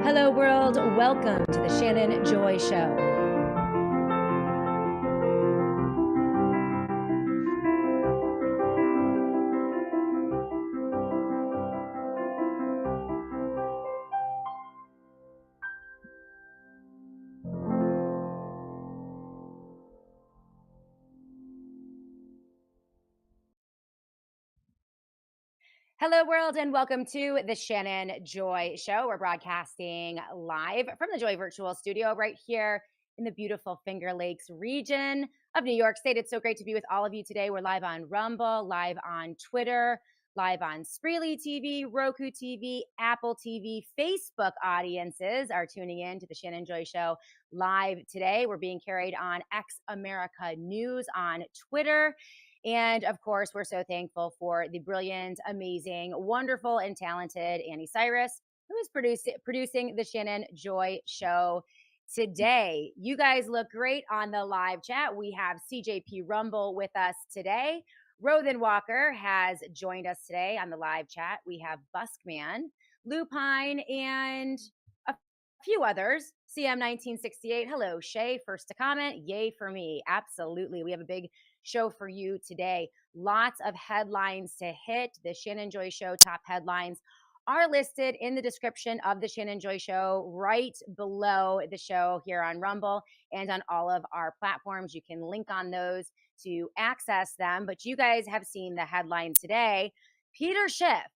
Hello, world. Welcome to the Shannon Joy Show. Hello, world, and welcome to the Shannon Joy Show. We're broadcasting live from the Joy Virtual Studio right here in the beautiful Finger Lakes region of New York State. It's so great to be with all of you today. We're live on Rumble, live on Twitter, live on Spreely TV, Roku TV, Apple TV, Facebook audiences are tuning in to the Shannon Joy Show live today. We're being carried on X America News on Twitter. And of course, we're so thankful for the brilliant, amazing, wonderful, and talented Annie Cyrus, who is producing the Shannon Joy Show today. You guys look great on the live chat. We have CJP Rumble with us today. Rothan Walker has joined us today on the live chat. We have Buskman, Lupine, and a few others. CM1968. Hello, Shay. First to comment. Yay for me. Absolutely. We have a big show for you today. Lots of headlines to hit. The Shannon Joy Show top headlines are listed in the description of the Shannon Joy Show right below the show here on Rumble and on all of our platforms. You can link on those to access them. But you guys have seen the headline today. Peter Schiff,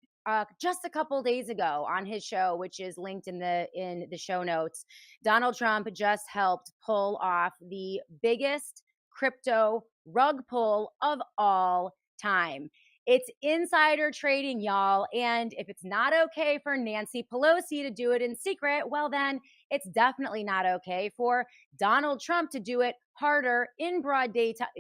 just a couple days ago on his show, which is linked in the show notes, Donald Trump just helped pull off the biggest crypto rug pull of all time. It's insider trading, y'all. And if it's not okay for Nancy Pelosi to do it in secret, well, then it's definitely not okay for Donald Trump to do it harder in broad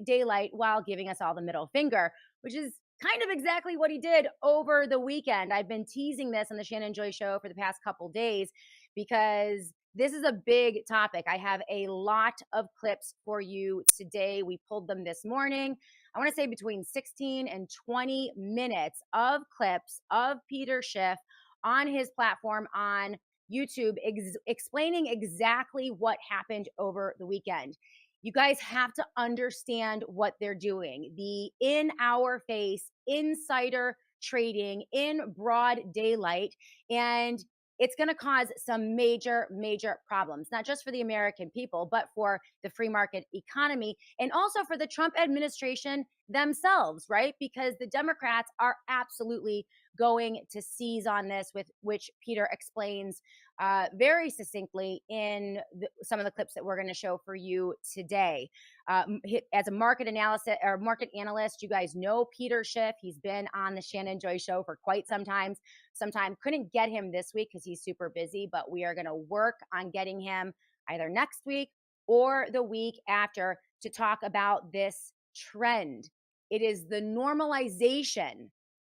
daylight while giving us all the middle finger, which is kind of exactly what he did over the weekend. I've been teasing this on the Shannon Joy Show for the past couple days because this is a big topic. I have a lot of clips for you today. We pulled them this morning. I want to say between 16 and 20 minutes of clips of Peter Schiff on his platform on YouTube explaining exactly what happened over the weekend. You guys have to understand what they're doing. The in our face insider trading in broad daylight, and it's going to cause some major, major problems, not just for the American people, but for the free market economy and also for the Trump administration themselves, right? Because the Democrats are absolutely going to seize on this, with which Peter explains very succinctly in some of the clips that we're going to show for you today. As a market analyst, you guys know Peter Schiff. He's been on the Shannon Joy Show for quite some time. Couldn't get him this week because he's super busy, but we are going to work on getting him either next week or the week after to talk about this trend. It is the normalization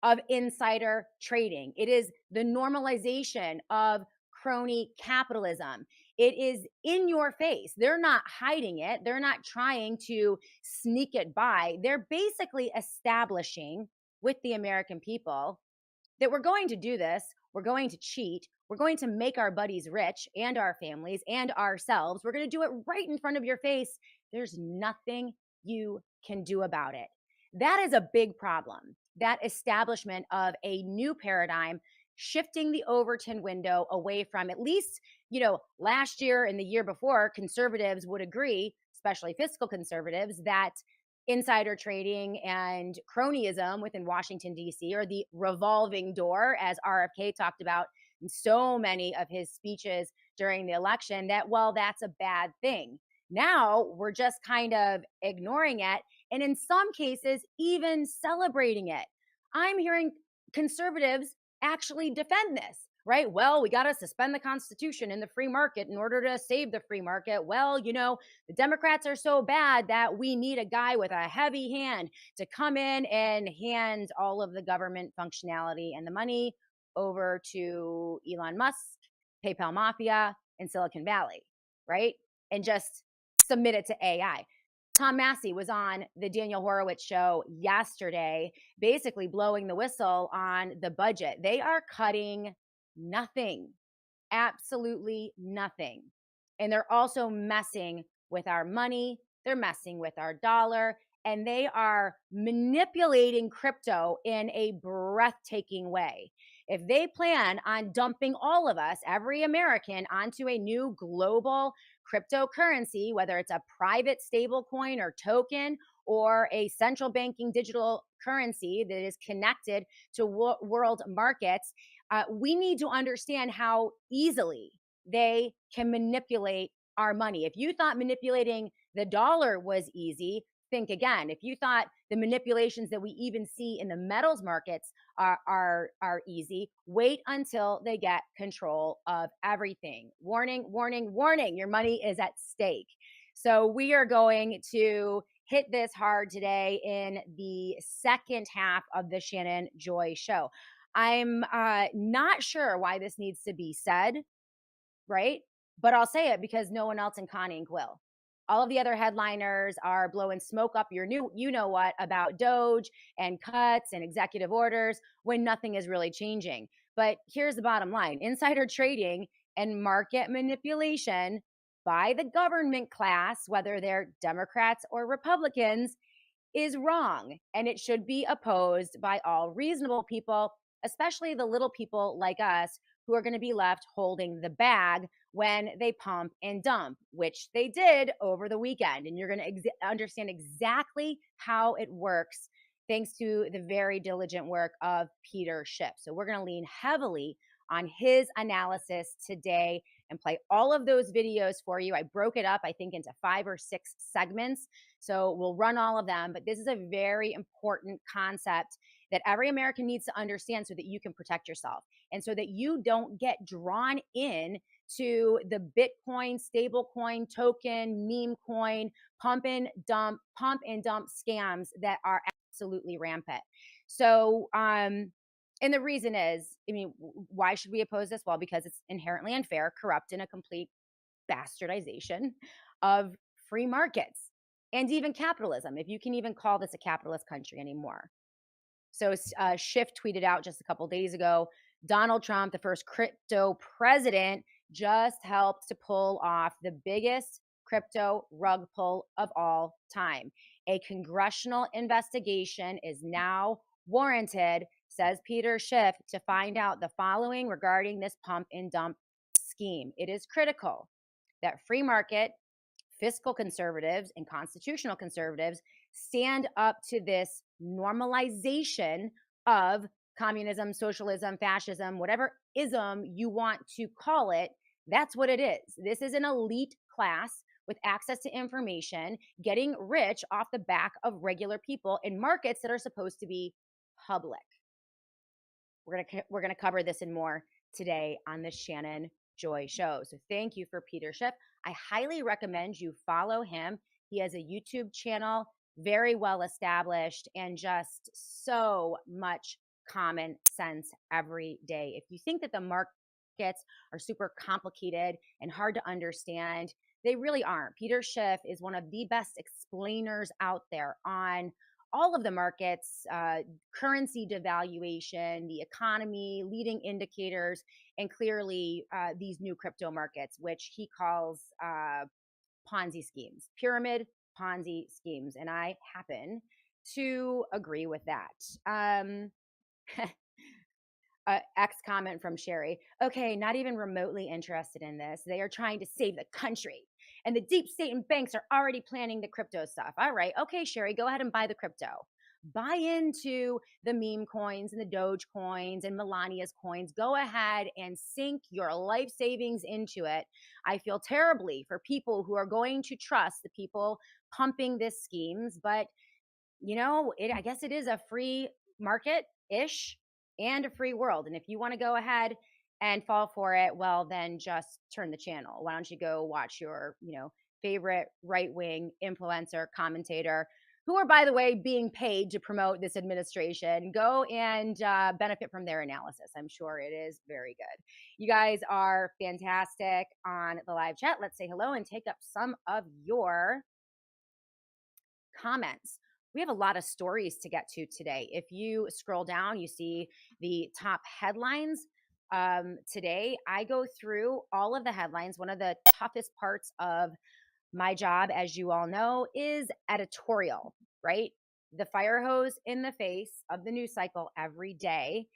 of insider trading. It is the normalization of crony capitalism. It is in your face. They're not hiding it. They're not trying to sneak it by. They're basically establishing with the American people that we're going to do this. We're going to cheat. We're going to make our buddies rich and our families and ourselves. We're going to do it right in front of your face. There's nothing you can do about it. That is a big problem. That establishment of a new paradigm, shifting the Overton window away from, at least, last year and the year before, conservatives would agree, especially fiscal conservatives, that insider trading and cronyism within Washington, D.C., or the revolving door, as RFK talked about in so many of his speeches during the election, that, well, that's a bad thing. Now we're just kind of ignoring it, and in some cases, even celebrating it. I'm hearing conservatives actually defend this, right? Well, we got to suspend the Constitution and the free market in order to save the free market. Well, the Democrats are so bad that we need a guy with a heavy hand to come in and hand all of the government functionality and the money over to Elon Musk, PayPal Mafia, and Silicon Valley, right? And just submit it to AI. Tom Massey was on the Daniel Horowitz show yesterday, basically blowing the whistle on the budget. They are cutting nothing absolutely nothing. And they're also messing with our money, they're messing with our dollar, and they are manipulating crypto in a breathtaking way. If they plan on dumping all of us, every American, onto a new global cryptocurrency, whether it's a private stable coin or token or a central banking digital currency that is connected to world markets, we need to understand how easily they can manipulate our money. If you thought manipulating the dollar was easy, think again. If you thought the manipulations that we even see in the metals markets are easy, wait until they get control of everything. Warning, warning, warning, your money is at stake. So we are going to hit this hard today in the second half of the Shannon Joy Show. I'm not sure why this needs to be said, right? But I'll say it because no one else in Conning will. All of the other headliners are blowing smoke up your new, you know what, about Doge and cuts and executive orders when nothing is really changing. But here's the bottom line: insider trading and market manipulation by the government class, whether they're Democrats or Republicans, is wrong, and it should be opposed by all reasonable people, especially the little people like us who are going to be left holding the bag when they pump and dump, which they did over the weekend. And you're going to understand exactly how it works thanks to the very diligent work of Peter Schiff. So we're going to lean heavily on his analysis today and play all of those videos for you. I broke it up, I think, into 5 or 6 segments. So we'll run all of them, but this is a very important concept that every American needs to understand so that you can protect yourself and so that you don't get drawn in to the Bitcoin, stablecoin, token, meme coin, pump and dump scams that are absolutely rampant. So, and the reason is, I mean, why should we oppose this? Well, because it's inherently unfair, corrupt, and a complete bastardization of free markets and even capitalism, if you can even call this a capitalist country anymore. So Schiff tweeted out just a couple days ago, Donald Trump, the first crypto president, just helped to pull off the biggest crypto rug pull of all time. A congressional investigation is now warranted, says Peter Schiff, to find out the following regarding this pump and dump scheme. It is critical that free market, fiscal conservatives, and constitutional conservatives stand up to this normalization of communism, socialism, fascism, whatever ism you want to call it. That's what it is. This is an elite class with access to information, getting rich off the back of regular people in markets that are supposed to be public. We're gonna cover this and more today on the Shannon Joy Show. So thank you for Peter Schiff. I highly recommend you follow him. He has a YouTube channel, very well established, and just so much common sense every day. If you think that the markets are super complicated and hard to understand, they really aren't. Peter Schiff is one of the best explainers out there on all of the markets, currency devaluation, the economy, leading indicators, and clearly these new crypto markets, which he calls Ponzi schemes, pyramid Ponzi schemes. And I happen to agree with that. X comment from Sherry. Okay, not even remotely interested in this. They are trying to save the country. And the deep state and banks are already planning the crypto stuff. All right. Okay, Sherry, go ahead and buy the crypto. Buy into the meme coins and the Doge coins and Melania's coins. Go ahead and sink your life savings into it. I feel terribly for people who are going to trust the people pumping this schemes, but you know, I guess it is a free market-ish and a free world. And if you want to go ahead and fall for it, well, then just turn the channel. Why don't you go watch your, favorite right-wing influencer, commentator, who are, by the way, being paid to promote this administration. Go and benefit from their analysis. I'm sure it is very good. You guys are fantastic on the live chat. Let's say hello and take up some of your comments. We have a lot of stories to get to today. If you scroll down, you see the top headlines. Today, I go through all of the headlines. One of the toughest parts of my job, as you all know, is editorial, right? The fire hose in the face of the news cycle every day.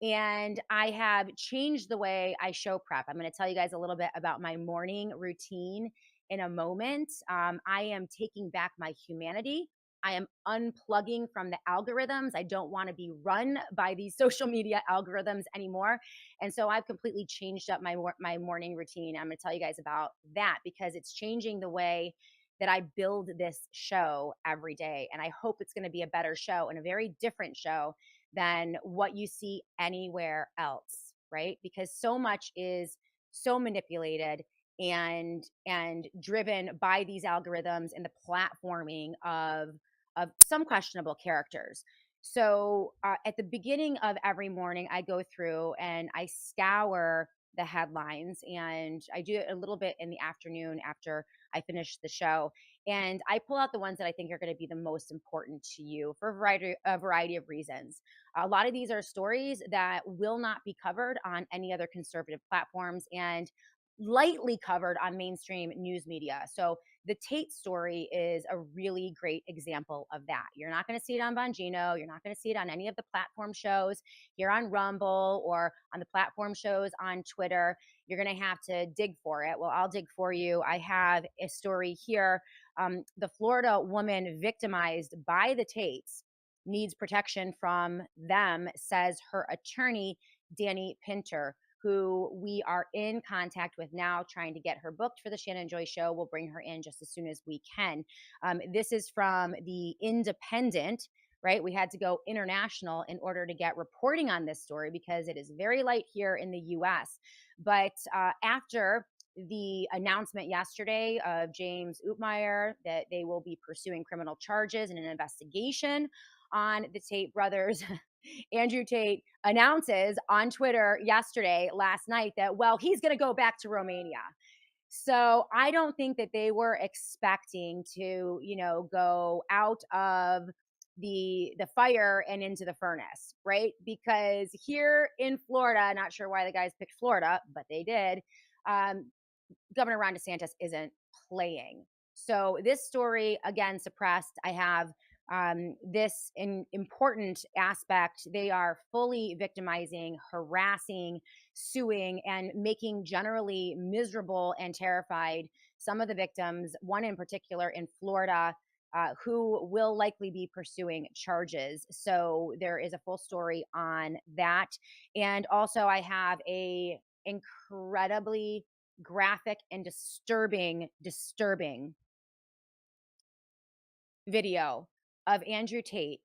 And I have changed the way I show prep. I'm going to tell you guys a little bit about my morning routine in a moment. I am taking back my humanity. I am unplugging from the algorithms. I don't want to be run by these social media algorithms anymore. And so I've completely changed up my morning routine. I'm going to tell you guys about that because it's changing the way that I build this show every day. And I hope it's going to be a better show and a very different show than what you see anywhere else, right? Because so much is so manipulated and driven by these algorithms and the platforming of some questionable characters. So at the beginning of every morning, I go through and I scour the headlines, and I do it a little bit in the afternoon after I finish the show. And I pull out the ones that I think are going to be the most important to you for a variety of reasons. A lot of these are stories that will not be covered on any other conservative platforms and lightly covered on mainstream news media. So the Tate story is a really great example of that. You're not going to see it on Bongino. You're not going to see it on any of the platform shows here on Rumble or on the platform shows on Twitter. You're going to have to dig for it. Well, I'll dig for you. I have a story here. The Florida woman victimized by the Tates needs protection from them, says her attorney, Danny Pinter, who we are in contact with now, trying to get her booked for the Shannon Joy Show. We'll bring her in just as soon as we can. This is from the Independent, right? We had to go international in order to get reporting on this story because it is very light here in the US. But after the announcement yesterday of James Ootmeyer that they will be pursuing criminal charges and an investigation on the Tate brothers, Andrew Tate announces on Twitter last night, that, well, he's going to go back to Romania. So I don't think that they were expecting to, go out of the fire and into the furnace, right? Because here in Florida, not sure why the guys picked Florida, but they did. Governor Ron DeSantis isn't playing. So this story, again, suppressed. I have this important aspect. They are fully victimizing, harassing, suing, and making generally miserable and terrified some of the victims, one in particular in Florida, who will likely be pursuing charges. So there is a full story on that. And also I have a incredibly graphic and disturbing video of Andrew Tate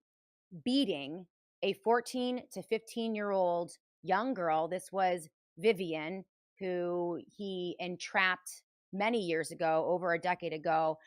beating a 14 to 15-year-old young girl. This was Vivian, who he entrapped many years ago, over a decade ago,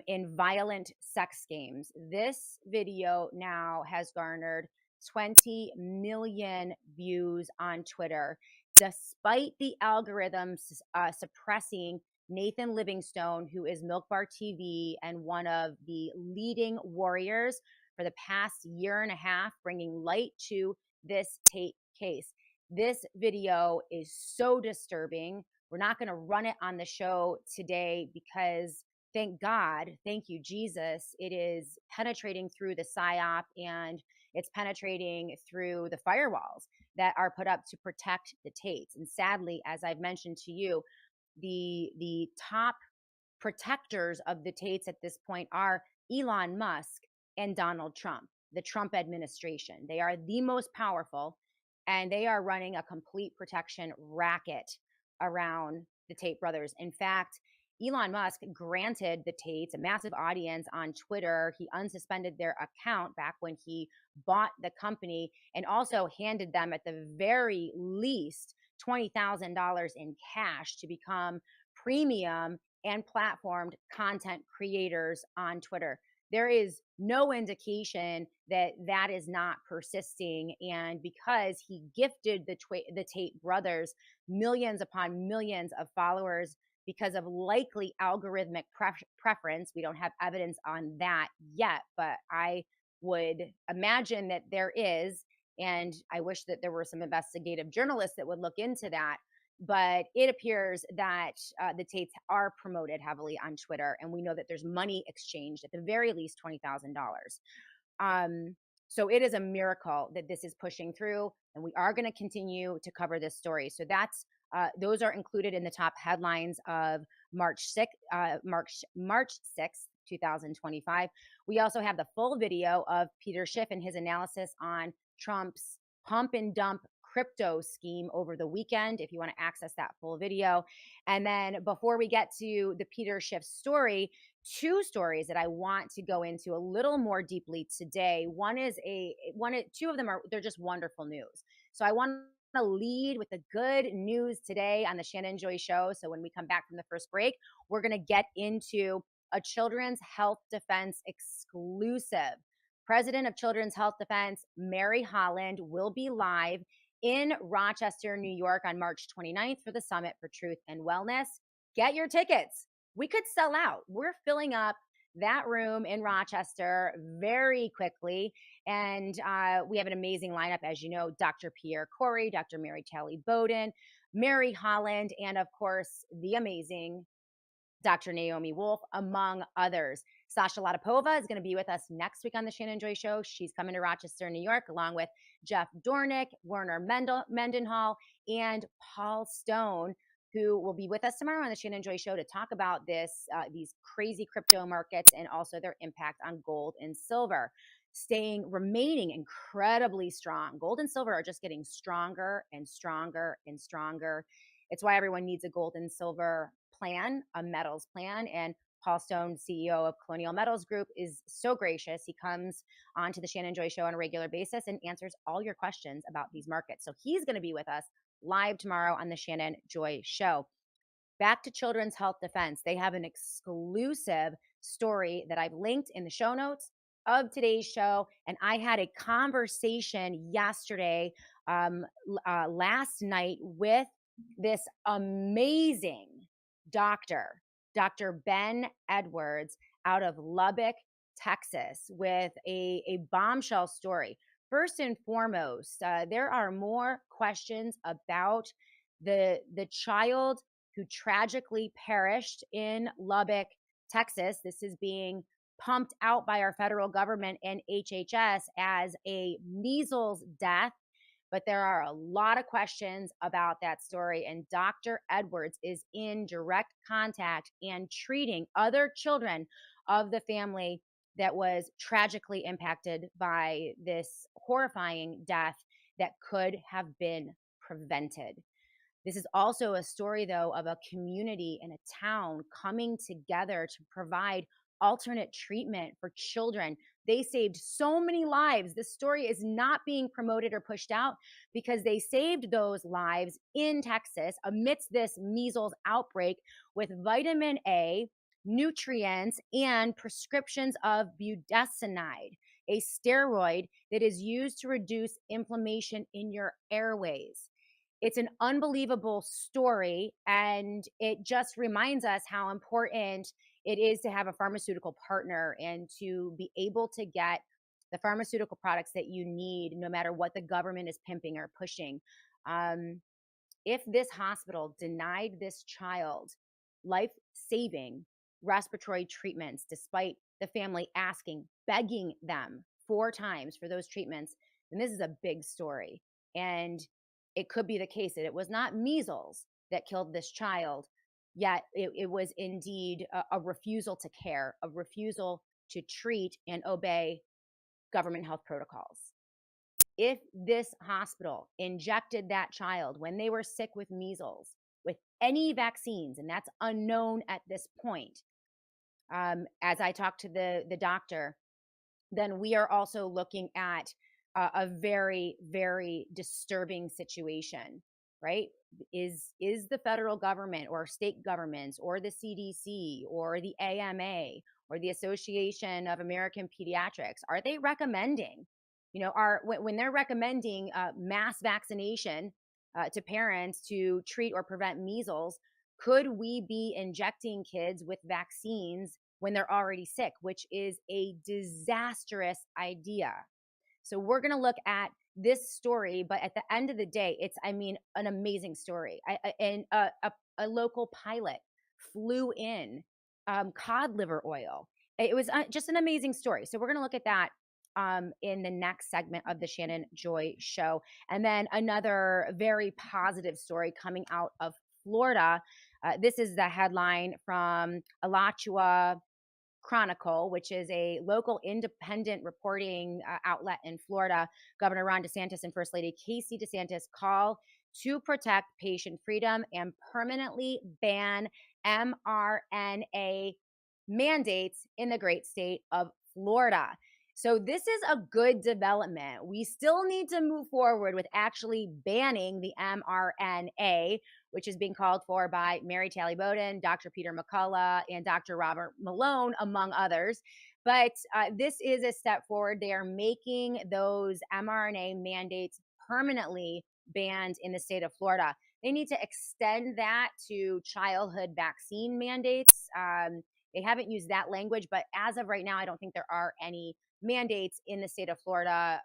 in violent sex games. This video now has garnered 20 million views on Twitter, despite the algorithms suppressing Nathan Livingstone, who is Milk Bar TV and one of the leading warriors for the past year and a half, bringing light to this Tate case. This video is so disturbing. We're not going to run it on the show today because, thank God, thank you, Jesus, it is penetrating through the PSYOP and it's penetrating through the firewalls that are put up to protect the Tates. And sadly, as I've mentioned to you, the top protectors of the Tates at this point are Elon Musk and Donald Trump, the Trump administration. They are the most powerful, and they are running a complete protection racket around the Tate brothers. In fact, Elon Musk granted the Tates a massive audience on Twitter. He unsuspended their account back when he bought the company, and also handed them at the very least $20,000 in cash to become premium and platformed content creators on Twitter. There is no indication that that is not persisting. And because he gifted the Tate brothers millions upon millions of followers because of likely algorithmic preference, we don't have evidence on that yet, but I would imagine that there is. And I wish that there were some investigative journalists that would look into that. But it appears that the tapes are promoted heavily on Twitter, and we know that there's money exchanged, at the very least $20,000. Um, so it is a miracle that this is pushing through, and we are going to continue to cover this story. So that's those are included in the top headlines of March 6th, 2025. We also have the full video of Peter Schiff and his analysis on Trump's pump and dump crypto scheme over the weekend, if you want to access that full video. And then before we get to the Peter Schiff story, two stories that I want to go into a little more deeply today. Two of them they're just wonderful news. So I want to lead with the good news today on the Shannon Joy Show. So when we come back from the first break, we're going to get into a Children's Health Defense exclusive. President of Children's Health Defense, Mary Holland, will be live in Rochester, New York on March 29th for the Summit for Truth and Wellness. Get your tickets. We could sell out. We're filling up that room in Rochester very quickly. And we have an amazing lineup, as you know, Dr. Pierre Corey, Dr. Mary Talley Bowden, Mary Holland, and of course, the amazing Dr. Naomi Wolf, among others. Sasha Latipova is going to be with us next week on the Shannon Joy Show. She's coming to Rochester, New York, along with Jeff Dornick, Werner Mendenhall, and Paul Stone, who will be with us tomorrow on the Shannon Joy Show to talk about these crazy crypto markets and also their impact on gold and silver, remaining incredibly strong. Gold and silver are just getting stronger and stronger and stronger. It's why everyone needs a gold and silver plan, a metals plan. And Paul Stone, CEO of Colonial Metals Group, is so gracious. He comes onto the Shannon Joy Show on a regular basis and answers all your questions about these markets. So he's going to be with us live tomorrow on the Shannon Joy Show. Back to Children's Health Defense. They have an exclusive story that I've linked in the show notes of today's show. And I had a conversation yesterday, last night, with this amazing doctor, Dr. Ben Edwards, out of Lubbock, Texas, with a bombshell story. First and foremost, there are more questions about the child who tragically perished in Lubbock, Texas. This is being pumped out by our federal government and HHS as a measles death. But there are a lot of questions about that story. And Dr. Edwards is in direct contact and treating other children of the family that was tragically impacted by this horrifying death that could have been prevented. This is also a story, though, of a community and a town coming together to provide alternate treatment for children. They saved so many lives. This story is not being promoted or pushed out because they saved those lives in Texas amidst this measles outbreak with vitamin A, nutrients, and prescriptions of budesonide, a steroid that is used to reduce inflammation in your airways. It's an unbelievable story, and it just reminds us how important it is to have a pharmaceutical partner and to be able to get the pharmaceutical products that you need, no matter what the government is pimping or pushing. If this hospital denied this child life-saving respiratory treatments, despite the family asking, begging them 4 times for those treatments, then this is a big story. And it could be the case that it was not measles that killed this child, yet it was indeed a refusal to care, a refusal to treat and obey government health protocols. If this hospital injected that child when they were sick with measles with any vaccines, and that's unknown at this point, as I talked to the doctor, then we are also looking at a very, very disturbing situation, right? Is the federal government or state governments or the CDC or the AMA or the Association of American Pediatrics, are they recommending, when they're recommending mass vaccination to parents to treat or prevent measles, could we be injecting kids with vaccines when they're already sick, which is a disastrous idea? So we're going to look at this story, but at the end of the day, it's, I mean, an amazing story. And a local pilot flew in cod liver oil. It was just an amazing story. So we're going to look at that in the next segment of the Shannon Joy Show. And then another very positive story coming out of Florida. This is the headline from Alachua Chronicle, which is a local independent reporting outlet in Florida. Governor Ron DeSantis and First Lady Casey DeSantis call to protect patient freedom and permanently ban mRNA mandates in the great state of Florida. So this is a good development. We still need to move forward with actually banning the mRNA, which is being called for by Mary Talley Bowden, Dr. Peter McCullough, and Dr. Robert Malone, among others. But this is a step forward. They are making those mRNA mandates permanently banned in the state of Florida. They need to extend that to childhood vaccine mandates. They haven't used that language, but as of right now, I don't think there are any mandates in the state of Florida.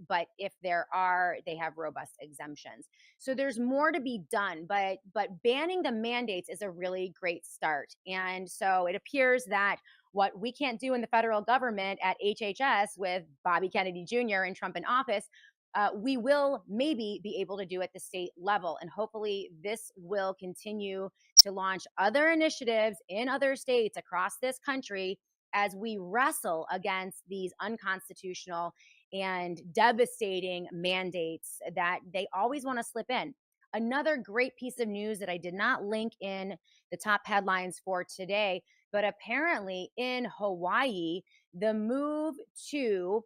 But if there are, they have robust exemptions. So there's more to be done, but banning the mandates is a really great start. And so it appears that what we can't do in the federal government at HHS with Bobby Kennedy Jr. and Trump in office, we will maybe be able to do at the state level. And hopefully this will continue to launch other initiatives in other states across this country as we wrestle against these unconstitutional and devastating mandates that they always want to slip in. Another great piece of news that I did not link in the top headlines for today, but apparently in Hawaii, the move to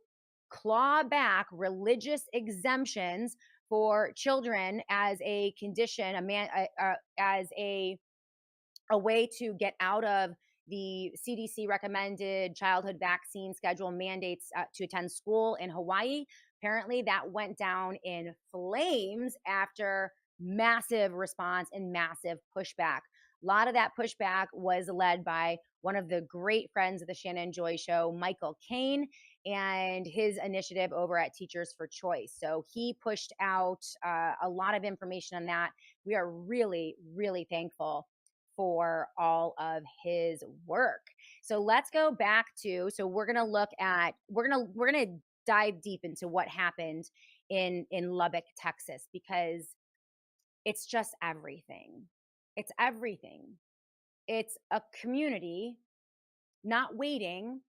claw back religious exemptions for children as a condition, as a way to get out of the CDC recommended childhood vaccine schedule mandates to attend school in Hawaii. Apparently, that went down in flames after massive response and massive pushback. A lot of that pushback was led by one of the great friends of the Shannon Joy Show, Michael Caine, and his initiative over at Teachers for Choice. So he pushed out a lot of information on that. We are really, really thankful for all of his work. So let's go back to, so we're going to look at, we're going to dive deep into what happened in Lubbock, Texas, because it's just everything. It's everything. It's a community not waiting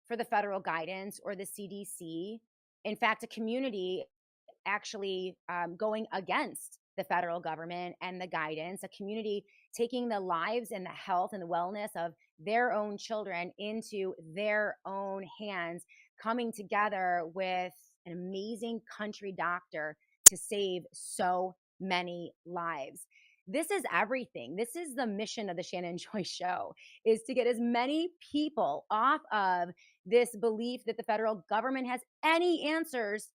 for the federal guidance or the CDC. In fact, a community actually going against the federal government and the guidance, a community taking the lives and the health and the wellness of their own children into their own hands, coming together with an amazing country doctor to save so many lives. This is everything. This is the mission of the Shannon Joy Show, is to get as many people off of this belief that the federal government has any answers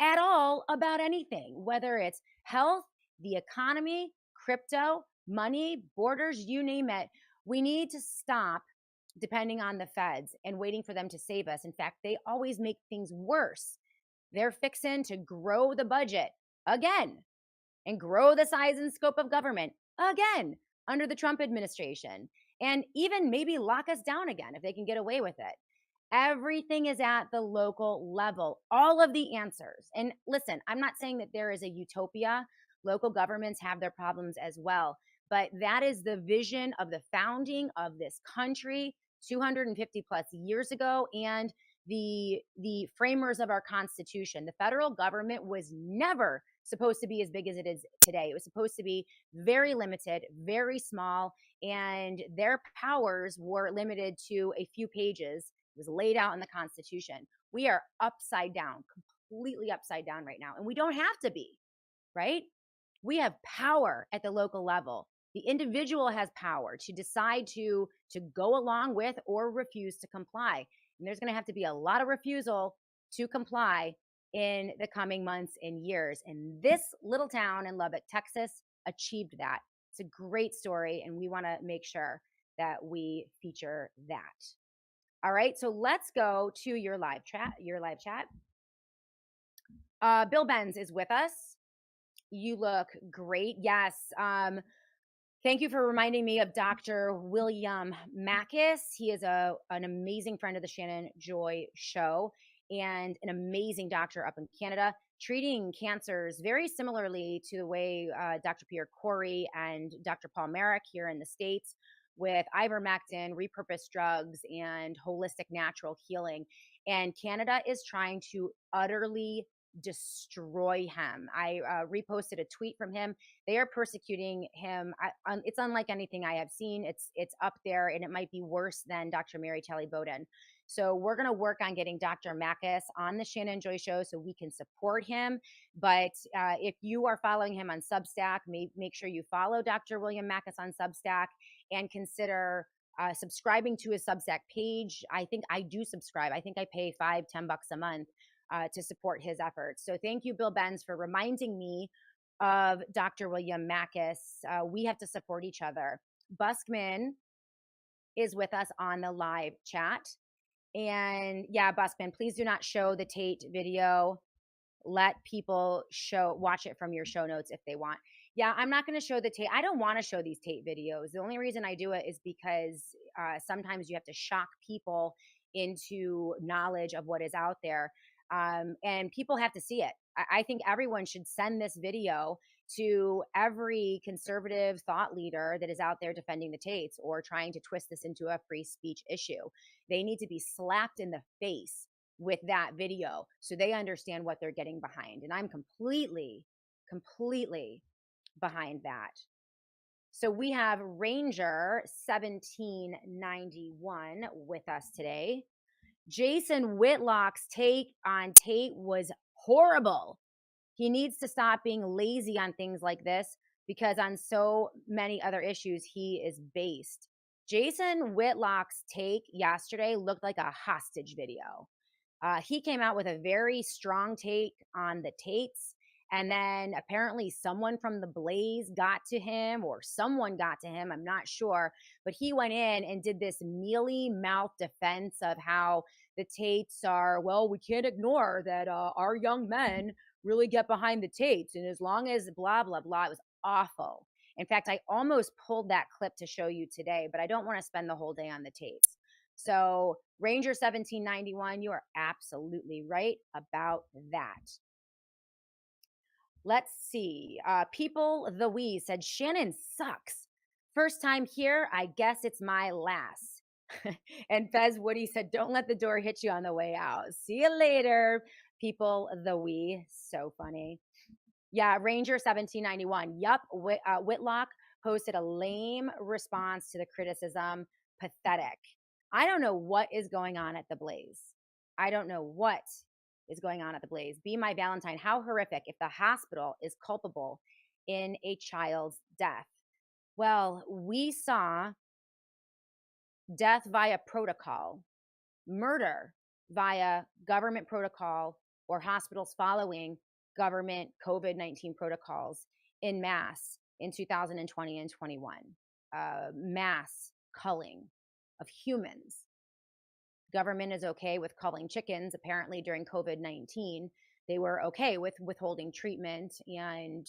at all about anything, whether it's health, the economy, crypto, money, borders, you name it. We need to stop depending on the feds and waiting for them to save us. In fact, they always make things worse. They're fixing to grow the budget again and grow the size and scope of government again under the Trump administration, and even maybe lock us down again if they can get away with it. Everything is at the local level, all of the answers. And listen, I'm not saying that there is a utopia. Local governments have their problems as well, but that is the vision of the founding of this country 250 plus years ago, and the framers of our Constitution. The federal government was never supposed to be as big as it is today. It was supposed to be very limited, very small, and their powers were limited to a few pages. It was laid out in the Constitution. We are upside down, completely upside down right now, and we don't have to be, right? We have power at the local level. The individual has power to decide to go along with or refuse to comply. And there's going to have to be a lot of refusal to comply in the coming months and years. And this little town in Lubbock, Texas, achieved that. It's a great story, and we want to make sure that we feature that. All right, so let's go to your live chat. Bill Benz is with us. You look great. Yes. Thank you for reminding me of Dr. William Mackis. He is an amazing friend of the Shannon Joy Show and an amazing doctor up in Canada, treating cancers very similarly to the way Dr. Pierre Corey and Dr. Paul Merrick here in the States with ivermectin, repurposed drugs, and holistic natural healing. And Canada is trying to utterly destroy him. I reposted a tweet from him. They are persecuting him. It's unlike anything I have seen. It's up there, and it might be worse than Dr. Mary Talley Bowden. So we're going to work on getting Dr. Mackis on the Shannon Joy Show so we can support him. But if you are following him on Substack, make sure you follow Dr. William Mackis on Substack and consider subscribing to his Substack page. I think I do subscribe. I think I pay $5-10 a month to support his efforts. So thank you, Bill Benz, for reminding me of Dr. William Mackis. We have to support each other. Buskman is with us on the live chat. And yeah, Buskman, please do not show the Tate video. Let people watch it from your show notes if they want. Yeah, I'm not going to show the Tate. I don't want to show these Tate videos. The only reason I do it is because sometimes you have to shock people into knowledge of what is out there. And people have to see it. I think everyone should send this video to every conservative thought leader that is out there defending the Tates or trying to twist this into a free speech issue. They need to be slapped in the face with that video so they understand what they're getting behind. And I'm completely behind that. So we have Ranger 1791 with us today. Jason Whitlock's take on Tate was horrible. He needs to stop being lazy on things like this because on so many other issues, he is based. Jason Whitlock's take yesterday looked like a hostage video. He came out with a very strong take on the Tates. And then apparently someone from the Blaze got to him, or someone got to him, I'm not sure. But he went in and did this mealy mouth defense of how the Tates are, well, we can't ignore that our young men really get behind the Tates. And as long as blah, blah, blah, it was awful. In fact, I almost pulled that clip to show you today, but I don't want to spend the whole day on the Tates. So Ranger 1791, you are absolutely right about that. Let's see. People the We said, Shannon sucks. First time here, I guess it's my last. And Fez Woody said, don't let the door hit you on the way out. See you later, people the We. So funny. Yeah, Ranger 1791. Yup, Whitlock posted a lame response to the criticism. Pathetic. I don't know what is going on at the Blaze. I don't know what is going on at the Blaze. Be my Valentine. How horrific if the hospital is culpable in a child's death. Well, we saw death via protocol, murder via government protocol, or hospitals following government COVID-19 protocols in mass in 2020 and 21. Mass culling of humans. Government is okay with culling chickens. Apparently during COVID-19, they were okay with withholding treatment and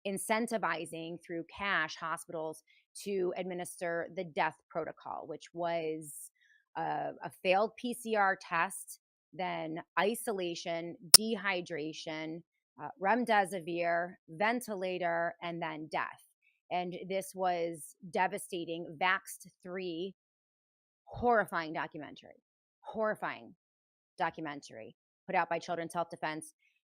incentivizing through cash hospitals to administer the death protocol, which was a failed PCR test, then isolation, dehydration, remdesivir, ventilator, and then death. And this was devastating. Vaxxed 3, horrifying documentary put out by Children's Health Defense.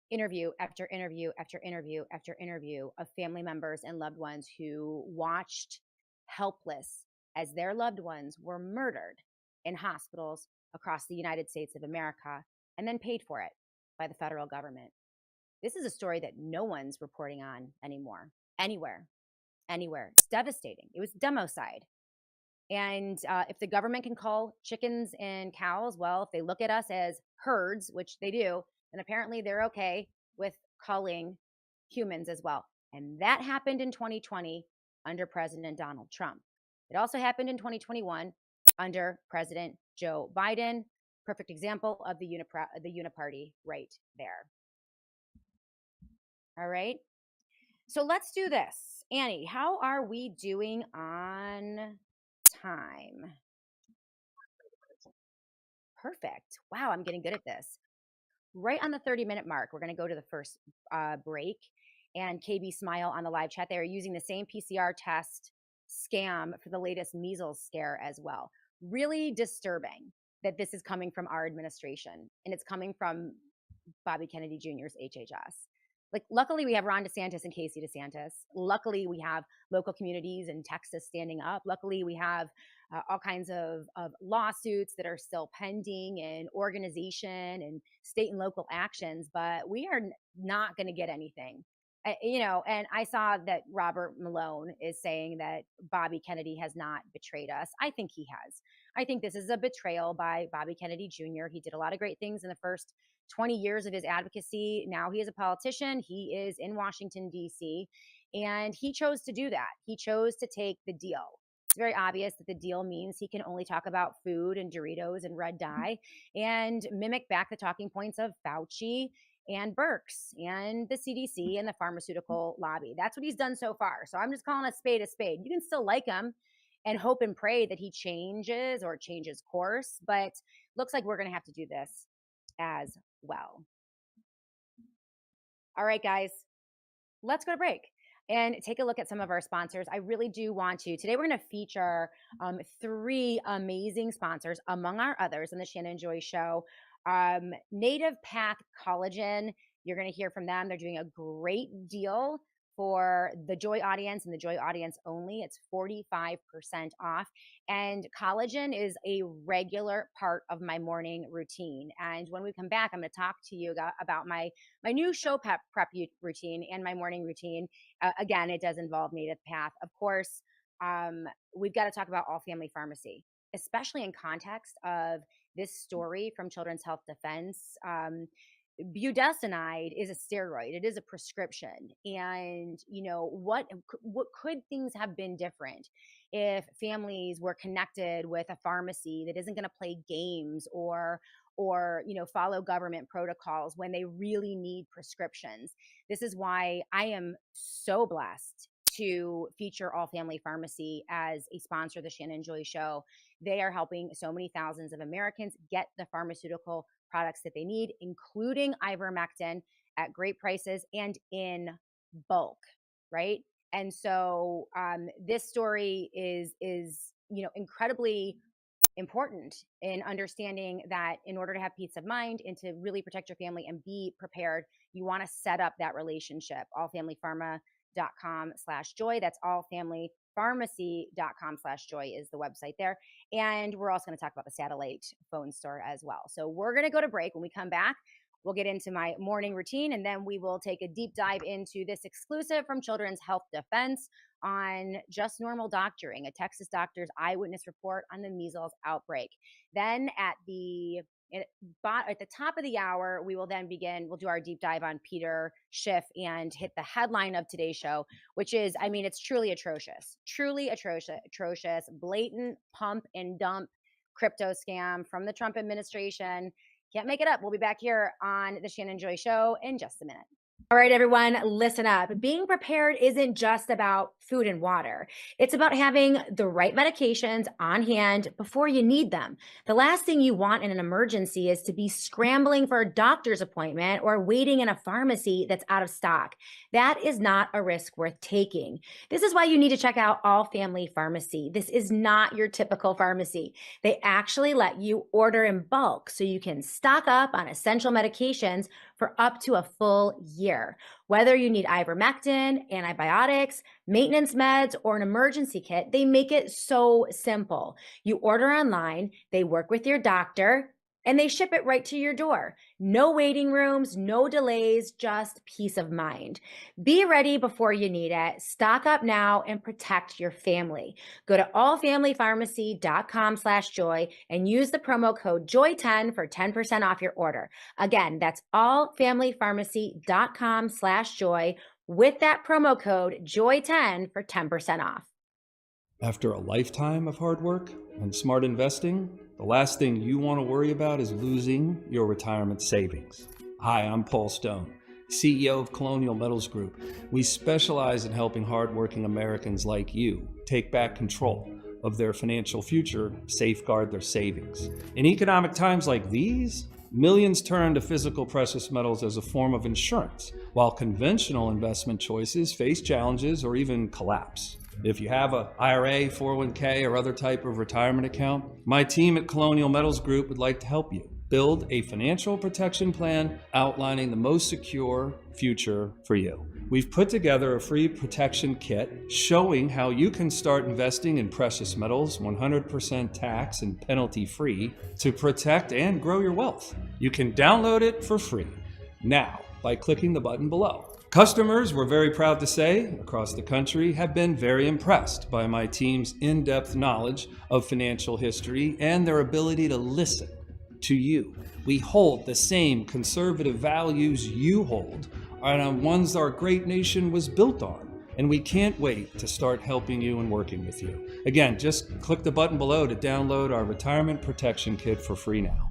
Interview after interview after interview after interview of family members and loved ones who watched helpless as their loved ones were murdered in hospitals across the United States of America and then paid for it by the federal government. This is a story that no one's reporting on anymore, anywhere. It's devastating. It was democide. And if the government can cull chickens and cows, well, if they look at us as herds, which they do, then apparently they're okay with culling humans as well. And that happened in 2020 under President Donald Trump. It also happened in 2021 under President Joe Biden. Perfect example of the uniparty right there. All right. So let's do this. Annie, how are we doing on time? Perfect. Wow, I'm getting good at this. Right on the 30-minute mark, we're going to go to the first break. And KB Smile on the live chat, they are using the same PCR test scam for the latest measles scare as well. Really disturbing that this is coming from our administration and it's coming from Bobby Kennedy Jr.'s HHS. Like, luckily, we have Ron DeSantis and Casey DeSantis. Luckily, we have local communities in Texas standing up. Luckily, we have all kinds of lawsuits that are still pending and organization and state and local actions, but we are not going to get anything. And I saw that Robert Malone is saying that Bobby Kennedy has not betrayed us. I think he has. I think this is a betrayal by Bobby Kennedy Jr. He did a lot of great things in the first 20 years of his advocacy. Now he is a politician. He is in Washington, D.C., and he chose to do that. He chose to take the deal. It's very obvious that the deal means he can only talk about food and Doritos and red dye and mimic back the talking points of Fauci and Birx and the CDC and the pharmaceutical lobby. That's what he's done so far. So I'm just calling a spade a spade. You can still like him and hope and pray that he changes or changes course, but looks like we're going to have to do this as well. All right, guys, let's go to break and take a look at some of our sponsors. I really do want to. Today, we're going to feature 3 amazing sponsors, among our others, in the Shannon Joy Show. Native Path Collagen, you're going to hear from them. They're doing a great deal for the Joy audience and the Joy audience only. It's 45% off. And collagen is a regular part of my morning routine. And when we come back, I'm going to talk to you about my new show prep routine and my morning routine. Again, it does involve Native Path. Of course, we've got to talk about All Family Pharmacy, especially in context of this story from Children's Health Defense. Budesonide is a steroid. It is a prescription. And, what could things have been different if families were connected with a pharmacy that isn't going to play games or follow government protocols when they really need prescriptions? This is why I am so blessed to feature All Family Pharmacy as a sponsor of the Shannon Joy Show. They are helping so many thousands of Americans get the pharmaceutical products that they need, including ivermectin at great prices and in bulk, right? And so this story is incredibly important in understanding that in order to have peace of mind and to really protect your family and be prepared, you want to set up that relationship. allfamilypharma.com/joy. That's allfamilypharmacy.com/joy is the website there. And we're also going to talk about the satellite phone store as well. So we're going to go to break. When we come back, we'll get into my morning routine, and then we will take a deep dive into this exclusive from Children's Health Defense on just normal doctoring, a Texas doctor's eyewitness report on the measles outbreak. Then at the top of the hour, we will then begin. We'll do our deep dive on Peter Schiff and hit the headline of today's show, which is, it's truly atrocious, blatant pump and dump crypto scam from the Trump administration. Can't make it up. We'll be back here on the Shannon Joy Show in just a minute. All right, everyone, listen up. Being prepared isn't just about food and water. It's about having the right medications on hand before you need them. The last thing you want in an emergency is to be scrambling for a doctor's appointment or waiting in a pharmacy that's out of stock. That is not a risk worth taking. This is why you need to check out All Family Pharmacy. This is not your typical pharmacy. They actually let you order in bulk so you can stock up on essential medications for up to a full year. Whether you need ivermectin, antibiotics, maintenance meds, or an emergency kit, they make it so simple. You order online, they work with your doctor, and they ship it right to your door. No waiting rooms, no delays, just peace of mind. Be ready before you need it. Stock up now and protect your family. Go to allfamilypharmacy.com/joy and use the promo code JOY10 for 10% off your order. Again, that's allfamilypharmacy.com/joy with that promo code JOY10 for 10% off. After a lifetime of hard work and smart investing, the last thing you want to worry about is losing your retirement savings. Hi, I'm Paul Stone. CEO of Colonial Metals Group. We specialize in helping hardworking Americans like you take back control of their financial future, safeguard their savings. In economic times like these, millions turn to physical precious metals as a form of insurance, while conventional investment choices face challenges or even collapse. If you have an IRA, 401k, or other type of retirement account, my team at Colonial Metals Group would like to help you build a financial protection plan outlining the most secure future for you. We've put together a free protection kit showing how you can start investing in precious metals 100% tax and penalty free to protect and grow your wealth. You can download it for free now by clicking the button below. Customers, we're very proud to say, across the country have been very impressed by my team's in-depth knowledge of financial history and their ability to listen to you. We hold the same conservative values you hold and ones our great nation was built on. And we can't wait to start helping you and working with you. Again, just click the button below to download our retirement protection kit for free now.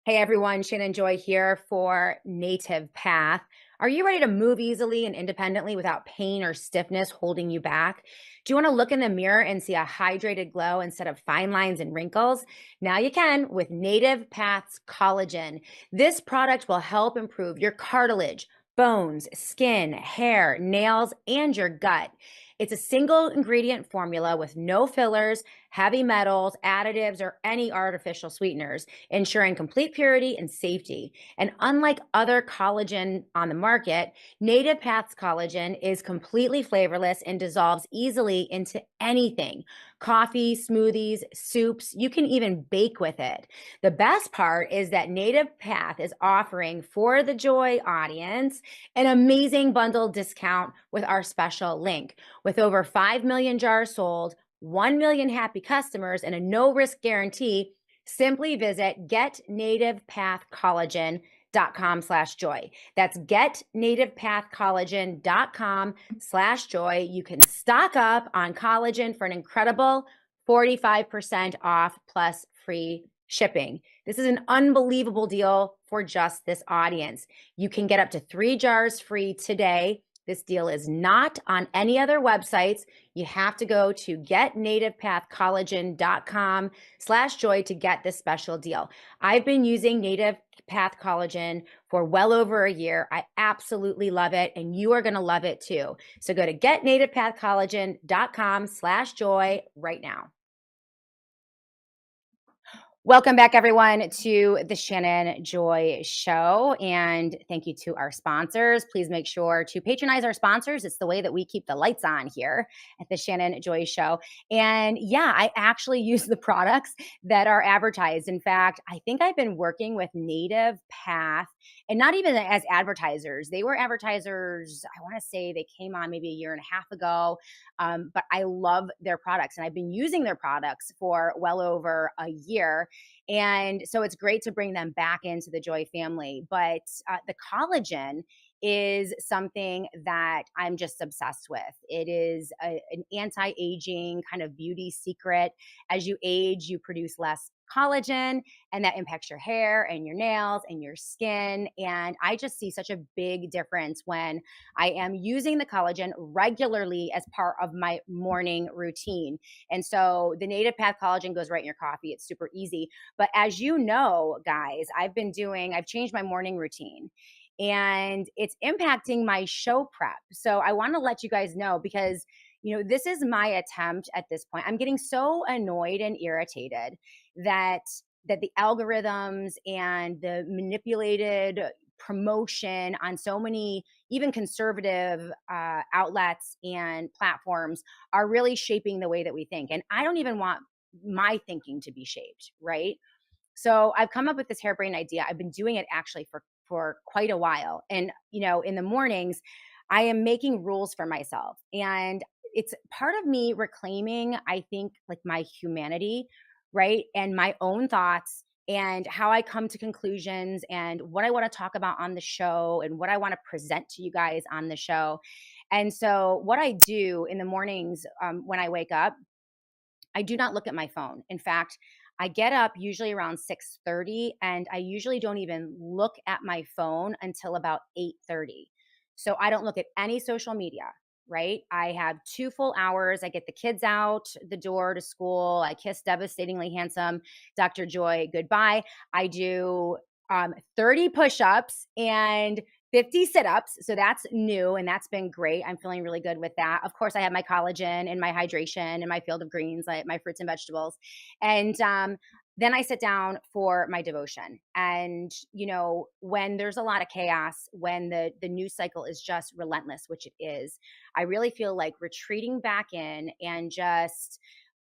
Hey everyone, Shannon Joy here for Native Path. Are you ready to move easily and independently without pain or stiffness holding you back? Do you want to look in the mirror and see a hydrated glow instead of fine lines and wrinkles? Now you can with Native Path's collagen. This product will help improve your cartilage, bones, skin, hair, nails, and your gut. It's a single ingredient formula with no fillers, heavy metals, additives, or any artificial sweeteners, ensuring complete purity and safety. And unlike other collagen on the market, Native Path's collagen is completely flavorless and dissolves easily into anything. Coffee, smoothies, soups, you can even bake with it. The best part is that Native Path is offering for the Joy audience an amazing bundle discount with our special link. With over 5 million jars sold, 1 million happy customers, and a no-risk guarantee, simply visit getnativepathcollagen.com/joy. That's getnativepathcollagen.com/joy. You can stock up on collagen for an incredible 45% off plus free shipping. This is an unbelievable deal for just this audience. You can get up to 3 jars free today. This deal is not on any other websites. You have to go to getnativepathcollagen.com/joy to get this special deal. I've been using Native Path Collagen for well over a year. I absolutely love it, and you are going to love it too. So go to getnativepathcollagen.com/joy right now. Welcome back, everyone, to the Shannon Joy Show. And thank you to our sponsors. Please make sure to patronize our sponsors. It's the way that we keep the lights on here at the Shannon Joy Show. And yeah, I actually use the products that are advertised. In fact, I think I've been working with Native Path, and not even as advertisers. They were advertisers, I want to say they came on maybe a year and a half ago. But I love their products, and I've been using their products for well over a year. And so it's great to bring them back into the Joy family. But the collagen is something that I'm just obsessed with. It is an anti-aging kind of beauty secret. As you age, you produce less collagen, and that impacts your hair and your nails and your skin. And I just see such a big difference when I am using the collagen regularly as part of my morning routine. And so the Native Path collagen goes right in your coffee. It's super easy. But as you know, guys, I've changed my morning routine, and it's impacting my show prep. So I want to let you guys know, because this is my attempt at this point. I'm getting so annoyed and irritated that the algorithms and the manipulated promotion on so many even conservative outlets and platforms are really shaping the way that we think. And I don't even want my thinking to be shaped, right? So I've come up with this harebrained idea. I've been doing it actually for quite a while. And, in the mornings, I am making rules for myself. And it's part of me reclaiming, I think, like my humanity, right? And my own thoughts and how I come to conclusions and what I want to talk about on the show and what I want to present to you guys on the show. And so what I do in the mornings, when I wake up, I do not look at my phone. In fact, I get up usually around 6:30, and I usually don't even look at my phone until about 8:30. So I don't look at any social media, right? I have 2 full hours. I get the kids out the door to school. I kiss devastatingly handsome Dr. Joy goodbye. I do 30 push-ups and 50 sit-ups. So that's new and that's been great. I'm feeling really good with that. Of course, I have my collagen and my hydration and my field of greens, like my fruits and vegetables. And then I sit down for my devotion. And when there's a lot of chaos, when the news cycle is just relentless, which it is, I really feel like retreating back in and just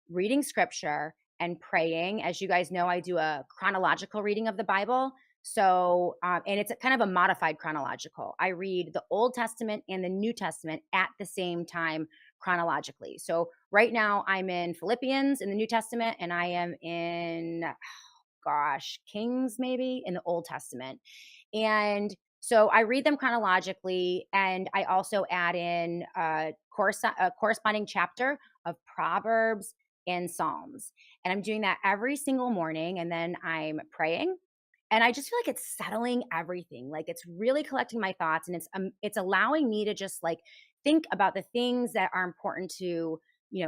reading scripture and praying. As you guys know, I do a chronological reading of the Bible. So, and it's a kind of a modified chronological. I read the Old Testament and the New Testament at the same time chronologically. So, right now I'm in Philippians in the New Testament, and I am in, Kings maybe in the Old Testament. And so I read them chronologically, and I also add in a corresponding chapter of Proverbs and Psalms. And I'm doing that every single morning. And then I'm praying, and I just feel like it's settling everything. Like it's really collecting my thoughts, and it's allowing me to just like think about the things that are important to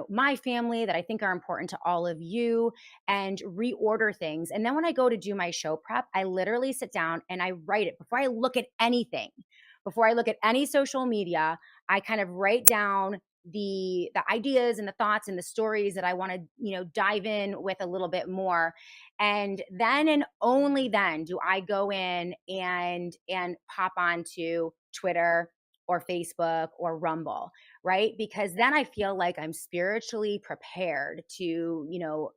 my family, that I think are important to all of you, and reorder things. And then when I go to do my show prep, I literally sit down and I write it before I look at anything. Before I look at any social media, I kind of write down the ideas and the thoughts and the stories that I want to dive in with a little bit more. And then and only then do I go in and pop onto Twitter or Facebook or Rumble, right? Because then I feel like I'm spiritually prepared to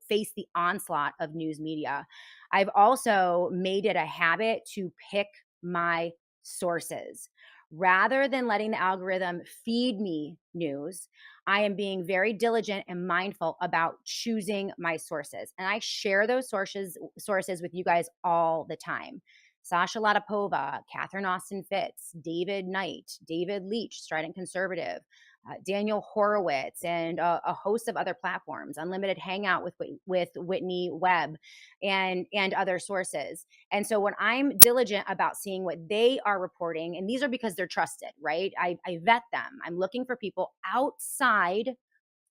face the onslaught of news media. I've also made it a habit to pick my sources. Rather than letting the algorithm feed me news, I am being very diligent and mindful about choosing my sources. And I share those sources with you guys all the time. Sasha Latapova, Catherine Austin Fitz, David Knight, David Leach, Strident Conservative, Daniel Horowitz, and a host of other platforms, Unlimited Hangout with Whitney Webb, and other sources. And so when I'm diligent about seeing what they are reporting, and these are because they're trusted, right? I vet them. I'm looking for people outside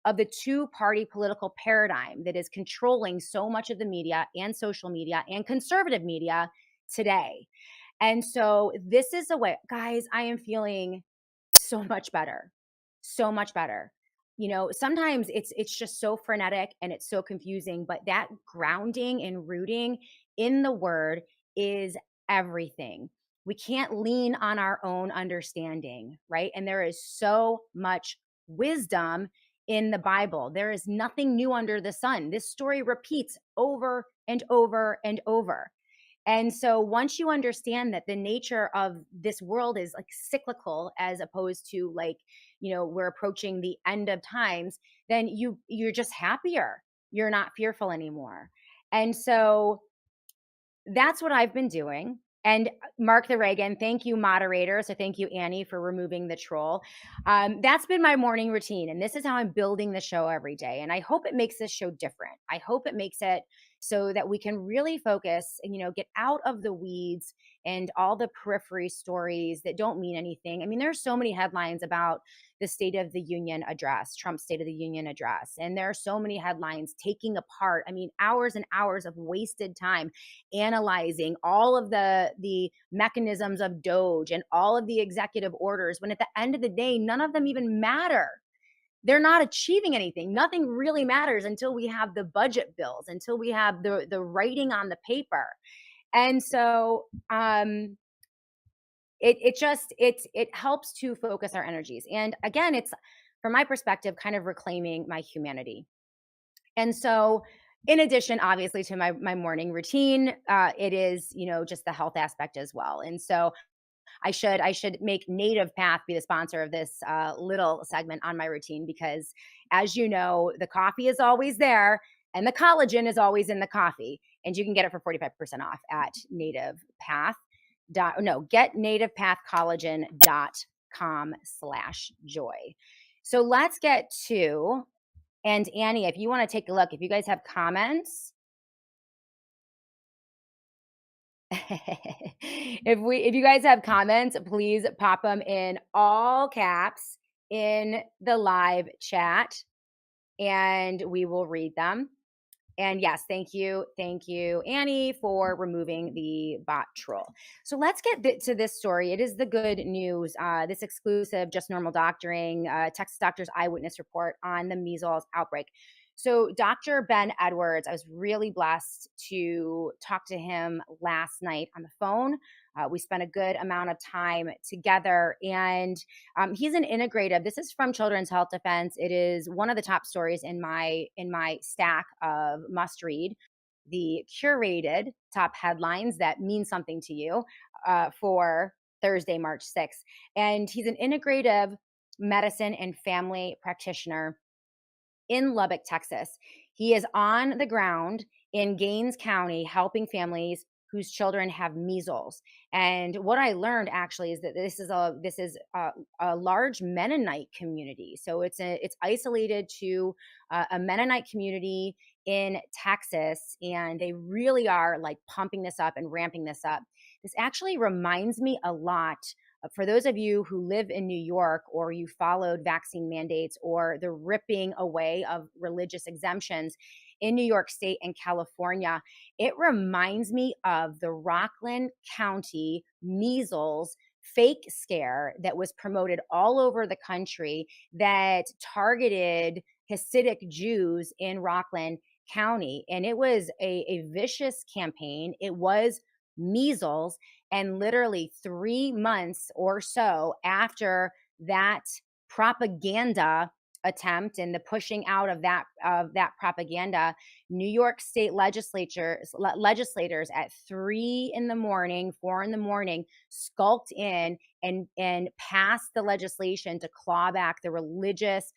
of the two-party political paradigm that is controlling so much of the media and social media and conservative media today. And so this is a way, guys, I am feeling so much better. So much better. Sometimes it's just so frenetic and it's so confusing, but that grounding and rooting in the word is everything. We can't lean on our own understanding, right? And there is so much wisdom in the Bible. There is nothing new under the sun. This story repeats over and over and over. And so once you understand that the nature of this world is like cyclical, as opposed to like, we're approaching the end of times, then you're just happier. You're not fearful anymore. And so that's what I've been doing. And Mark the Reagan, thank you, moderator. So thank you, Annie, for removing the troll. That's been my morning routine. And this is how I'm building the show every day. And I hope it makes this show different. I hope it makes it so that we can really focus and, get out of the weeds and all the periphery stories that don't mean anything. I mean, there's so many headlines about the State of the Union address, Trump's State of the Union address. And there are so many headlines taking apart, hours and hours of wasted time analyzing all of the mechanisms of Doge and all of the executive orders, when at the end of the day, none of them even matter. They're not achieving anything. Nothing really matters until we have the budget bills, until we have the writing on the paper. And so it helps to focus our energies. And again, it's, from my perspective, kind of reclaiming my humanity. And so in addition, obviously, to my morning routine, it is, just the health aspect as well. And so I should make Native Path be the sponsor of this little segment on my routine, because as you know, the coffee is always there and the collagen is always in the coffee, and you can get it for 45% off at Native Path. Get nativepathcollagen.com. annie.com/joy. So let's get to, and Annie, if you want to take a look, if you guys have comments, if you guys have comments, please pop them in all caps in the live chat and we will read them. And yes, thank you, Annie, for removing the bot troll. So let's get to this story. It is the good news. This exclusive, just normal doctoring, Texas doctor's eyewitness report on the measles outbreak. So Dr. Ben Edwards, I was really blessed to talk to him last night on the phone. We spent a good amount of time together, and he's an integrative. This is from Children's Health Defense. It is one of the top stories in my stack of must read. The curated top headlines that mean something to you for Thursday, March 6th. And he's an integrative medicine and family practitioner in Lubbock, Texas. He is on the ground in Gaines County helping families whose children have measles. And what I learned actually is that this is a large Mennonite community. So it's isolated to a Mennonite community in Texas, and they really are like pumping this up and ramping this up. This actually reminds me a lot, for those of you who live in New York or you followed vaccine mandates or the ripping away of religious exemptions in New York State and California, it reminds me of the Rockland County measles fake scare that was promoted all over the country that targeted Hasidic Jews in Rockland County. And it was a vicious campaign. It was measles. And literally 3 months or so after that propaganda attempt and the pushing out of that propaganda, New York State legislators at 3 in the morning, 4 in the morning, skulked in and passed the legislation to claw back the religious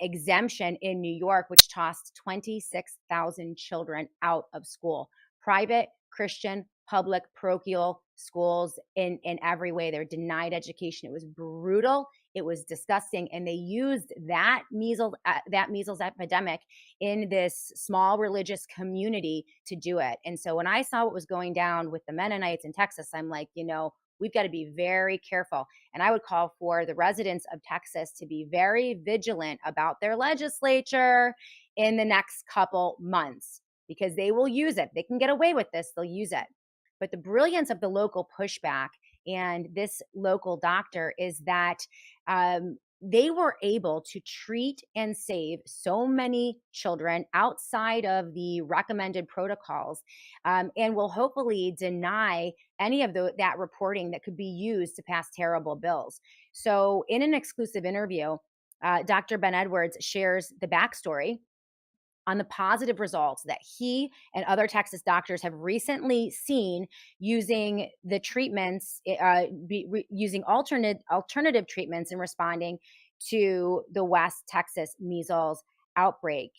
exemption in New York, which tossed 26,000 children out of school. Private, Christian, public, parochial schools in every way. They're denied education. It was brutal. It was disgusting. And they used that measles epidemic in this small religious community to do it. And so when I saw what was going down with the Mennonites in Texas, I'm like, we've got to be very careful. And I would call for the residents of Texas to be very vigilant about their legislature in the next couple months, because they will use it. They can get away with this. They'll use it. But the brilliance of the local pushback and this local doctor is that they were able to treat and save so many children outside of the recommended protocols, and will hopefully deny any of that reporting that could be used to pass terrible bills. So in an exclusive interview, Dr. Ben Edwards shares the backstory on the positive results that he and other Texas doctors have recently seen using the treatments, using alternative treatments in responding to the West Texas measles outbreak.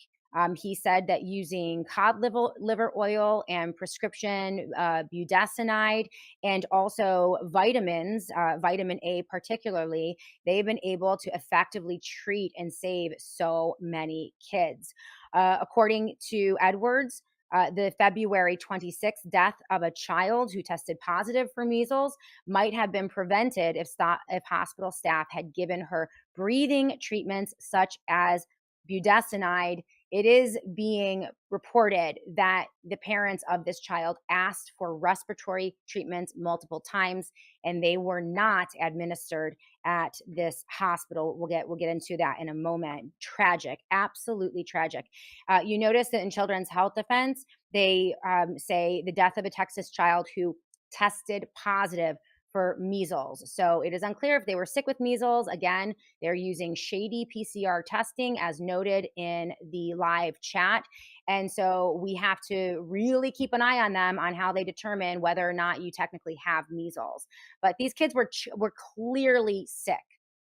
He said that using cod liver oil and prescription budesonide and also vitamins, vitamin A particularly, they've been able to effectively treat and save so many kids. According to Edwards, the February 26th death of a child who tested positive for measles might have been prevented if hospital staff had given her breathing treatments such as budesonide. It is being reported that the parents of this child asked for respiratory treatments multiple times, and they were not administered at this hospital. We'll get into that in a moment. Tragic, absolutely tragic. You notice that in Children's Health Defense, they say the death of a Texas child who tested positive for measles. So it is unclear if they were sick with measles. Again, they're using shady PCR testing as noted in the live chat. And so we have to really keep an eye on them on how they determine whether or not you technically have measles. But these kids were clearly sick,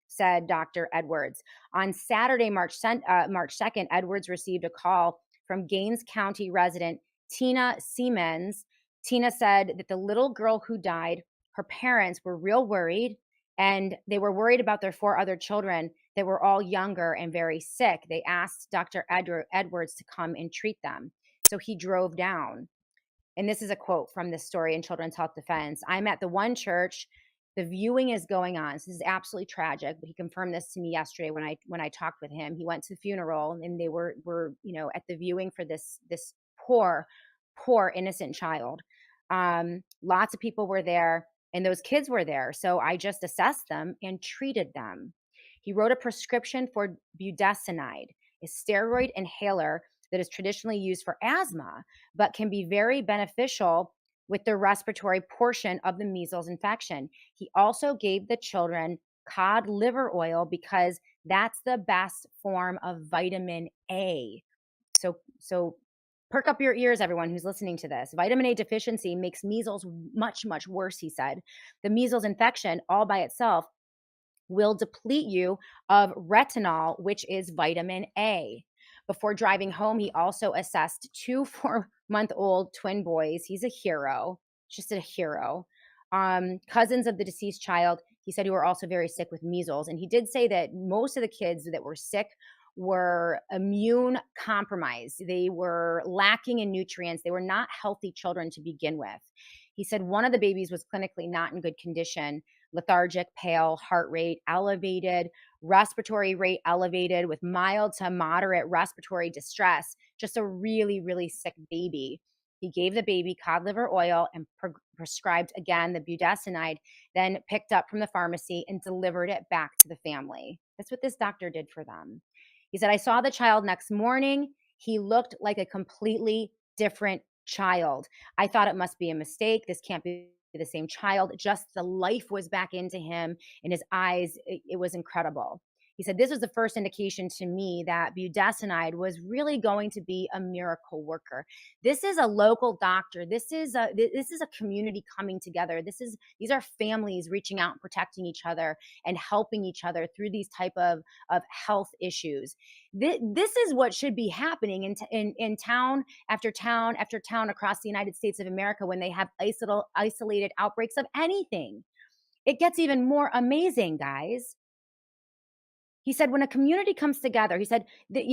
said Dr. Edwards. On Saturday, March 2nd, Edwards received a call from Gaines County resident Tina Siemens. Tina said that the little girl who died, her parents were real worried And they were worried about their 4 other children that were all younger and very sick. They asked Dr. Edwards to come and treat them. So he drove down. And this is a quote from this story in Children's Health Defense. I'm at the one church. The viewing is going on. So this is absolutely tragic, but he confirmed this to me yesterday when I talked with him. He went to the funeral and they were at the viewing for this poor innocent child. Lots of people were there and those kids were there. So I just assessed them and treated them. He wrote a prescription for budesonide, a steroid inhaler that is traditionally used for asthma, but can be very beneficial with the respiratory portion of the measles infection. He also gave the children cod liver oil because that's the best form of vitamin A. So perk up your ears, everyone who's listening to this. Vitamin A deficiency makes measles much, much worse, he said. The measles infection all by itself will deplete you of retinol, which is vitamin A. Before driving home, he also assessed 2 4-month-old twin boys. He's a hero, just a hero. Cousins of the deceased child, he said, who were also very sick with measles. And he did say that most of the kids that were sick were immune compromised. They were lacking in nutrients. They were not healthy children to begin with. He said one of the babies was clinically not in good condition, lethargic, pale, heart rate elevated, respiratory rate elevated with mild to moderate respiratory distress, just a really, really sick baby. He gave the baby cod liver oil and prescribed again the budesonide, then picked up from the pharmacy and delivered it back to the family. That's what this doctor did for them. He said, I saw the child next morning. He looked like a completely different child. I thought it must be a mistake. This can't be the same child. Just the life was back into him in his eyes. It was incredible. He said, this was the first indication to me that budesonide was really going to be a miracle worker. This is a local doctor. This is a community coming together. These are families reaching out and protecting each other and helping each other through these type of health issues. This is what should be happening in town after town after town across the United States of America when they have isolated outbreaks of anything. It gets even more amazing, guys. He said, when a community comes together, he said that,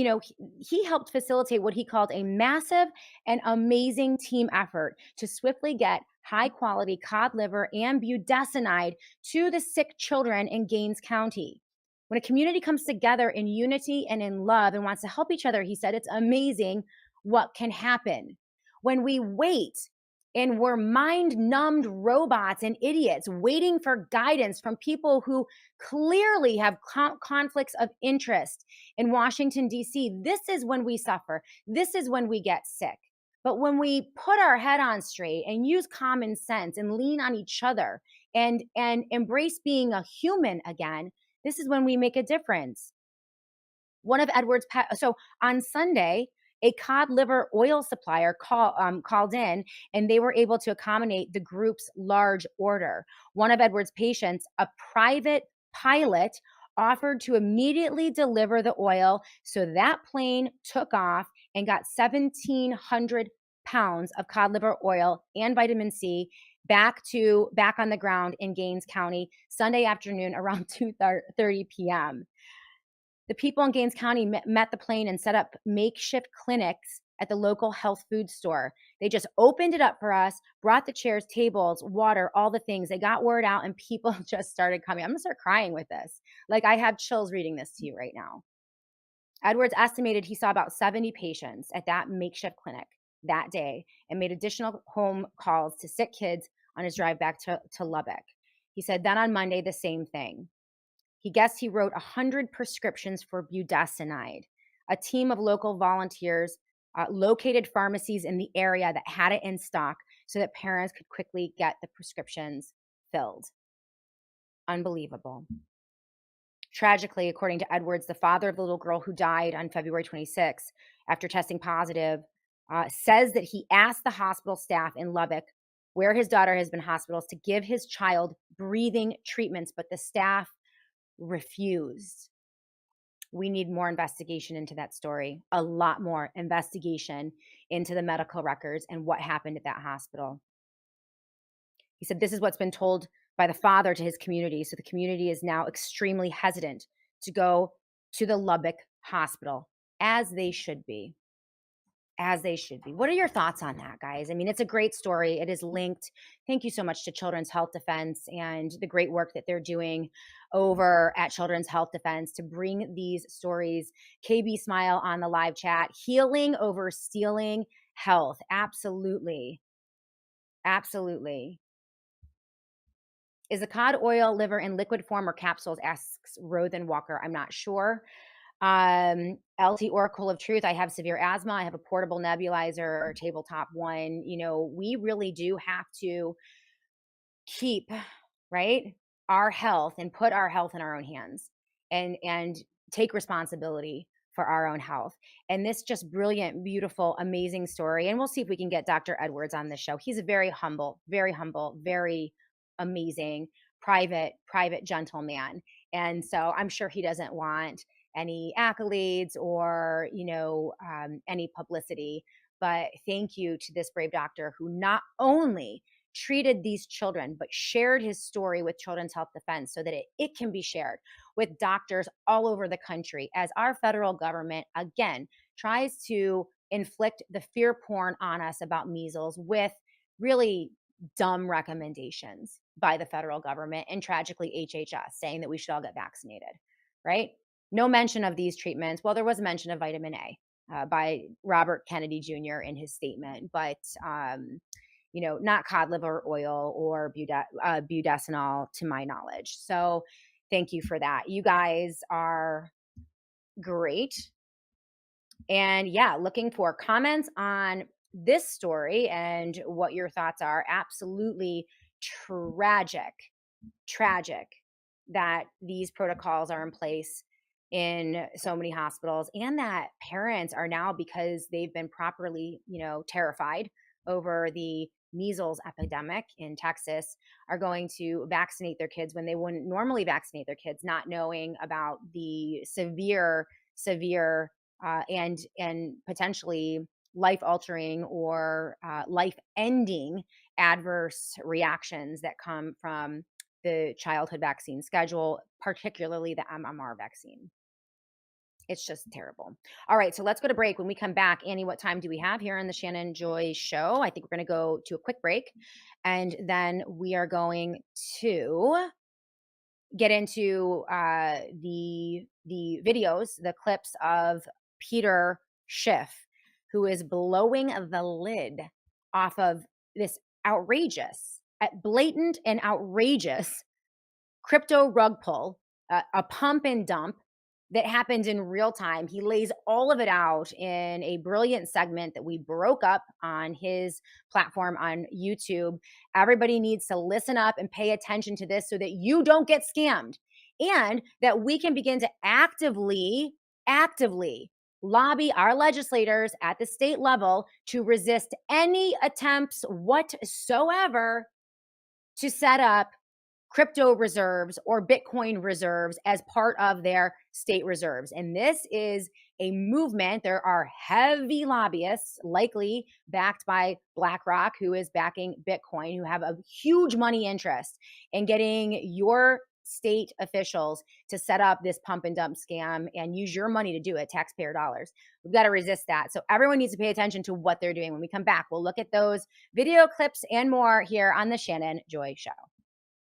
he helped facilitate what he called a massive and amazing team effort to swiftly get high quality cod liver and budesonide to the sick children in Gaines County. When a community comes together in unity and in love and wants to help each other, he said, it's amazing what can happen. When we wait and we're mind numbed robots and idiots waiting for guidance from people who clearly have conflicts of interest in Washington, D.C., this is when we suffer. This is when we get sick. But when we put our head on straight and use common sense and lean on each other and embrace being a human again, this is when we make a difference. One of Edwards' so on Sunday, a cod liver oil supplier called in and they were able to accommodate the group's large order. One of Edwards' patients, a private pilot, offered to immediately deliver the oil. So that plane took off and got 1,700 pounds of cod liver oil and vitamin C back on the ground in Gaines County Sunday afternoon around 2:30 p.m. The people in Gaines County met the plane and set up makeshift clinics at the local health food store. They just opened it up for us, brought the chairs, tables, water, all the things. They got word out and people just started coming. I'm going to start crying with this. Like, I have chills reading this to you right now. Edwards estimated he saw about 70 patients at that makeshift clinic that day and made additional home calls to sick kids on his drive back to Lubbock. He said then on Monday, the same thing. He guessed he wrote 100 prescriptions for budesonide. A team of local volunteers located pharmacies in the area that had it in stock so that parents could quickly get the prescriptions filled. Unbelievable. Tragically, according to Edwards, the father of the little girl who died on February 26th after testing positive, says that he asked the hospital staff in Lubbock, where his daughter has been hospitalized, to give his child breathing treatments, but the staff refused. We need more investigation into that story, a lot more investigation into the medical records and what happened at that hospital. He said, this is what's been told by the father to his community. So the community is now extremely hesitant to go to the Lubbock hospital, as they should be. As they should be. What are your thoughts on that, guys? I mean, it's a great story. It is linked. Thank you so much to Children's Health Defense and the great work that they're doing over at Children's Health Defense to bring these stories. KB Smile on the live chat. Healing over stealing health. Absolutely. Absolutely. Is the cod oil liver in liquid form or capsules? Asks Rothan Walker. I'm not sure. LT Oracle of Truth. I have severe asthma. I have a portable nebulizer or tabletop one. You know, we really do have to keep, right, our health and put our health in our own hands and take responsibility for our own health. And this just brilliant, beautiful, amazing story. And we'll see if we can get Dr. Edwards on the show. He's a very humble, very amazing, private gentleman. And so I'm sure he doesn't want any accolades or, any publicity. But thank you to this brave doctor who not only treated these children, but shared his story with Children's Health Defense so that it can be shared with doctors all over the country as our federal government, again, tries to inflict the fear porn on us about measles with really dumb recommendations by the federal government and tragically HHS saying that we should all get vaccinated, right? No mention of these treatments. Well, there was a mention of vitamin A by Robert Kennedy Jr. in his statement, but not cod liver oil or budesonol to my knowledge. So thank you for that. You guys are great. And yeah, looking for comments on this story and what your thoughts are. Absolutely tragic that these protocols are in place in so many hospitals, and that parents are now, because they've been properly, terrified over the measles epidemic in Texas, are going to vaccinate their kids when they wouldn't normally vaccinate their kids, not knowing about the severe and potentially life-altering or life-ending adverse reactions that come from the childhood vaccine schedule, particularly the MMR vaccine. It's just terrible. All right, so let's go to break. When we come back, Annie, what time do we have here on the Shannon Joy Show? I think we're going to go to a quick break, and then we are going to get into the videos, the clips of Peter Schiff, who is blowing the lid off of this outrageous, blatant and outrageous crypto rug pull, a pump and dump that happened in real time. He lays all of it out in a brilliant segment that we broke up on his platform on YouTube. Everybody needs to listen up and pay attention to this so that you don't get scammed, and that we can begin to actively lobby our legislators at the state level to resist any attempts whatsoever to set up crypto reserves or Bitcoin reserves as part of their state reserves. And this is a movement. There are heavy lobbyists, likely backed by BlackRock, who is backing Bitcoin, who have a huge money interest in getting your state officials to set up this pump and dump scam and use your money to do it, taxpayer dollars. We've got to resist that. So everyone needs to pay attention to what they're doing. When we come back, we'll look at those video clips and more here on the Shannon Joy Show.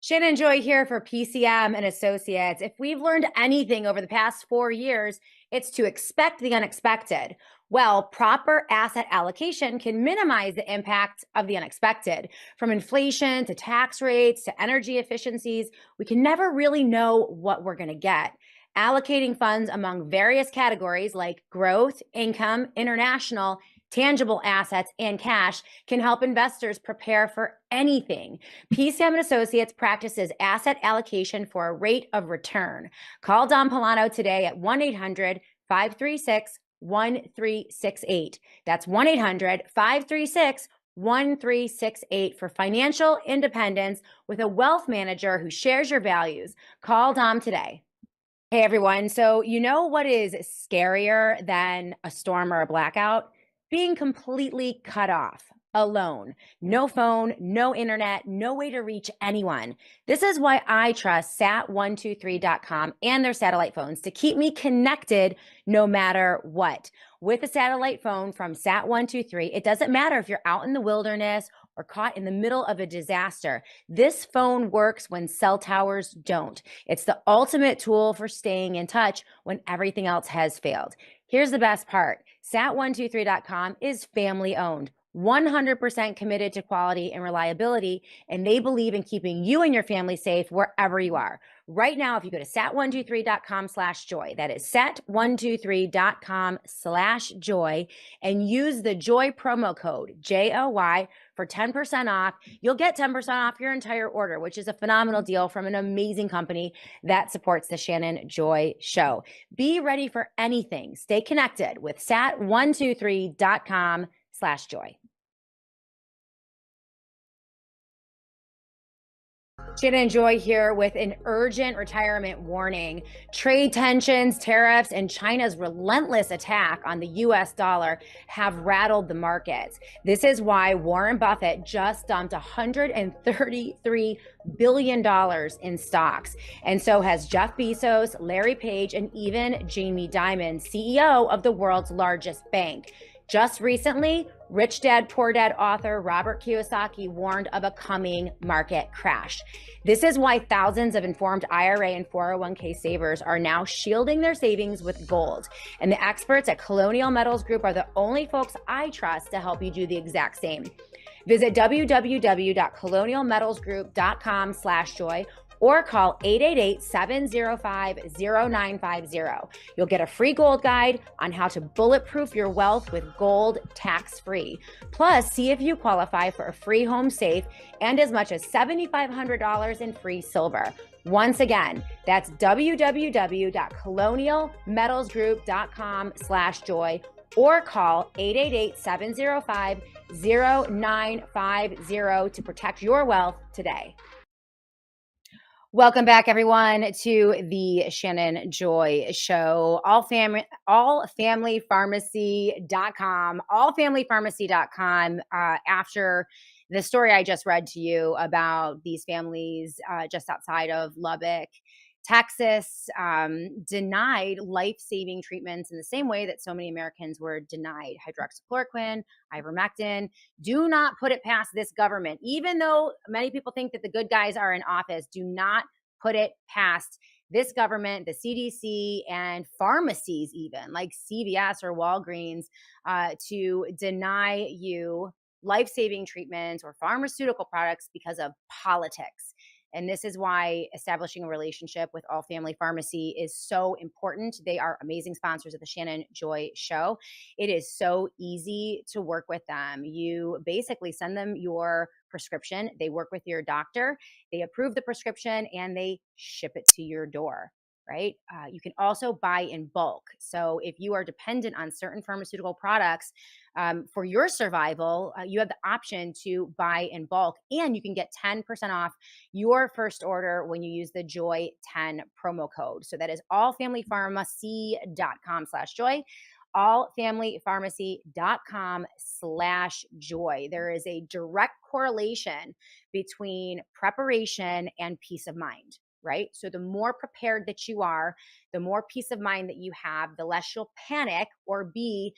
Shannon Joy here for PCM and Associates. If we've learned anything over the past 4 years, it's to expect the unexpected. Well, proper asset allocation can minimize the impact of the unexpected. From inflation to tax rates to energy efficiencies, we can never really know what we're going to get. Allocating funds among various categories like growth, income, international, tangible assets, and cash can help investors prepare for anything. PCM and Associates practices asset allocation for a rate of return. Call Don Polano today at 1-800-536-1368. That's 1-800-536-1368 for financial independence with a wealth manager who shares your values. Call Dom today. Hey everyone. So you know what is scarier than a storm or a blackout? Being completely cut off. alone. No phone, no internet, no way to reach anyone. This is why I trust sat123.com and their satellite phones to keep me connected no matter what. With a satellite phone from Sat123, it doesn't matter if you're out in the wilderness or caught in the middle of a disaster. This phone works when cell towers don't. It's the ultimate tool for staying in touch when everything else has failed. Here's the best part. Sat123.com is family owned, 100% committed to quality and reliability, and they believe in keeping you and your family safe wherever you are. Right now, if you go to sat123.com/joy, that is sat123.com/joy, and use the JOY promo code, JOY, for 10% off, you'll get 10% off your entire order, which is a phenomenal deal from an amazing company that supports the Shannon Joy Show. Be ready for anything. Stay connected with sat123.com/joy. Shannon Joy here with an urgent retirement warning. Trade tensions, tariffs, and China's relentless attack on the US dollar have rattled the markets. This is why Warren Buffett just dumped $133 billion in stocks. And so has Jeff Bezos, Larry Page, and even Jamie Dimon, CEO of the world's largest bank. Just recently, Rich Dad, Poor Dad author Robert Kiyosaki warned of a coming market crash. This is why thousands of informed IRA and 401k savers are now shielding their savings with gold. And the experts at Colonial Metals Group are the only folks I trust to help you do the exact same. Visit www.colonialmetalsgroup.com/joy or call 888-705-0950. You'll get a free gold guide on how to bulletproof your wealth with gold tax-free. Plus, see if you qualify for a free home safe and as much as $7,500 in free silver. Once again, that's www.colonialmetalsgroup.com/joy or call 888-705-0950 to protect your wealth today. Welcome back, everyone, to the Shannon Joy Show. Allfamilypharmacy.com. After the story I just read to you about these families just outside of Lubbock, Texas, denied life-saving treatments in the same way that so many Americans were denied hydroxychloroquine, ivermectin. Do not put it past this government. Even though many people think that the good guys are in office, do not put it past this government, the CDC, and pharmacies even like CVS or Walgreens to deny you life-saving treatments or pharmaceutical products because of politics. And this is why establishing a relationship with All Family Pharmacy is so important. They are amazing sponsors of the Shannon Joy Show. It is so easy to work with them. You basically send them your prescription. They work with your doctor. They approve the prescription and they ship it to your door. Right? You can also buy in bulk. So if you are dependent on certain pharmaceutical products for your survival, you have the option to buy in bulk, and you can get 10% off your first order when you use the Joy10 promo code. So that is allfamilypharmacy.com/joy. allfamilypharmacy.com/joy. There is a direct correlation between preparation and peace of mind. Right? So the more prepared that you are, the more peace of mind that you have, the less you'll panic or be,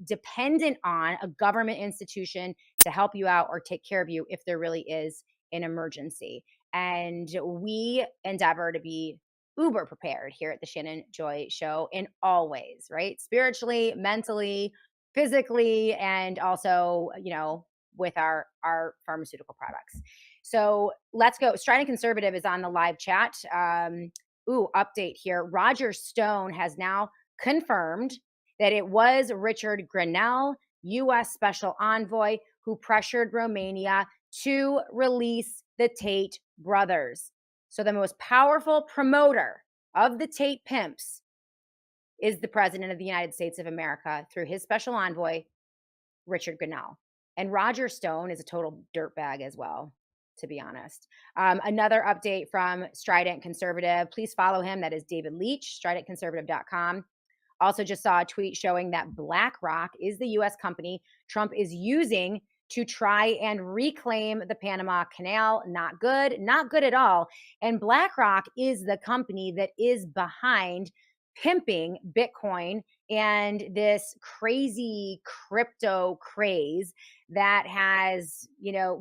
dependent on a government institution to help you out or take care of you if there really is an emergency. And we endeavor to be uber prepared here at the Shannon Joy Show in all ways, right? Spiritually, mentally, physically, and also, with our pharmaceutical products. So let's go. Strident Conservative is on the live chat. Update here. Roger Stone has now confirmed that it was Richard Grenell, U.S. Special Envoy, who pressured Romania to release the Tate brothers. So the most powerful promoter of the Tate pimps is the President of the United States of America through his special envoy, Richard Grenell. And Roger Stone is a total dirtbag as well, to be honest. Another update from Strident Conservative. Please follow him. That is David Leach, stridentconservative.com. Also, just saw a tweet showing that BlackRock is the US company Trump is using to try and reclaim the Panama Canal. Not good, not good at all. And BlackRock is the company that is behind pimping Bitcoin and this crazy crypto craze that has,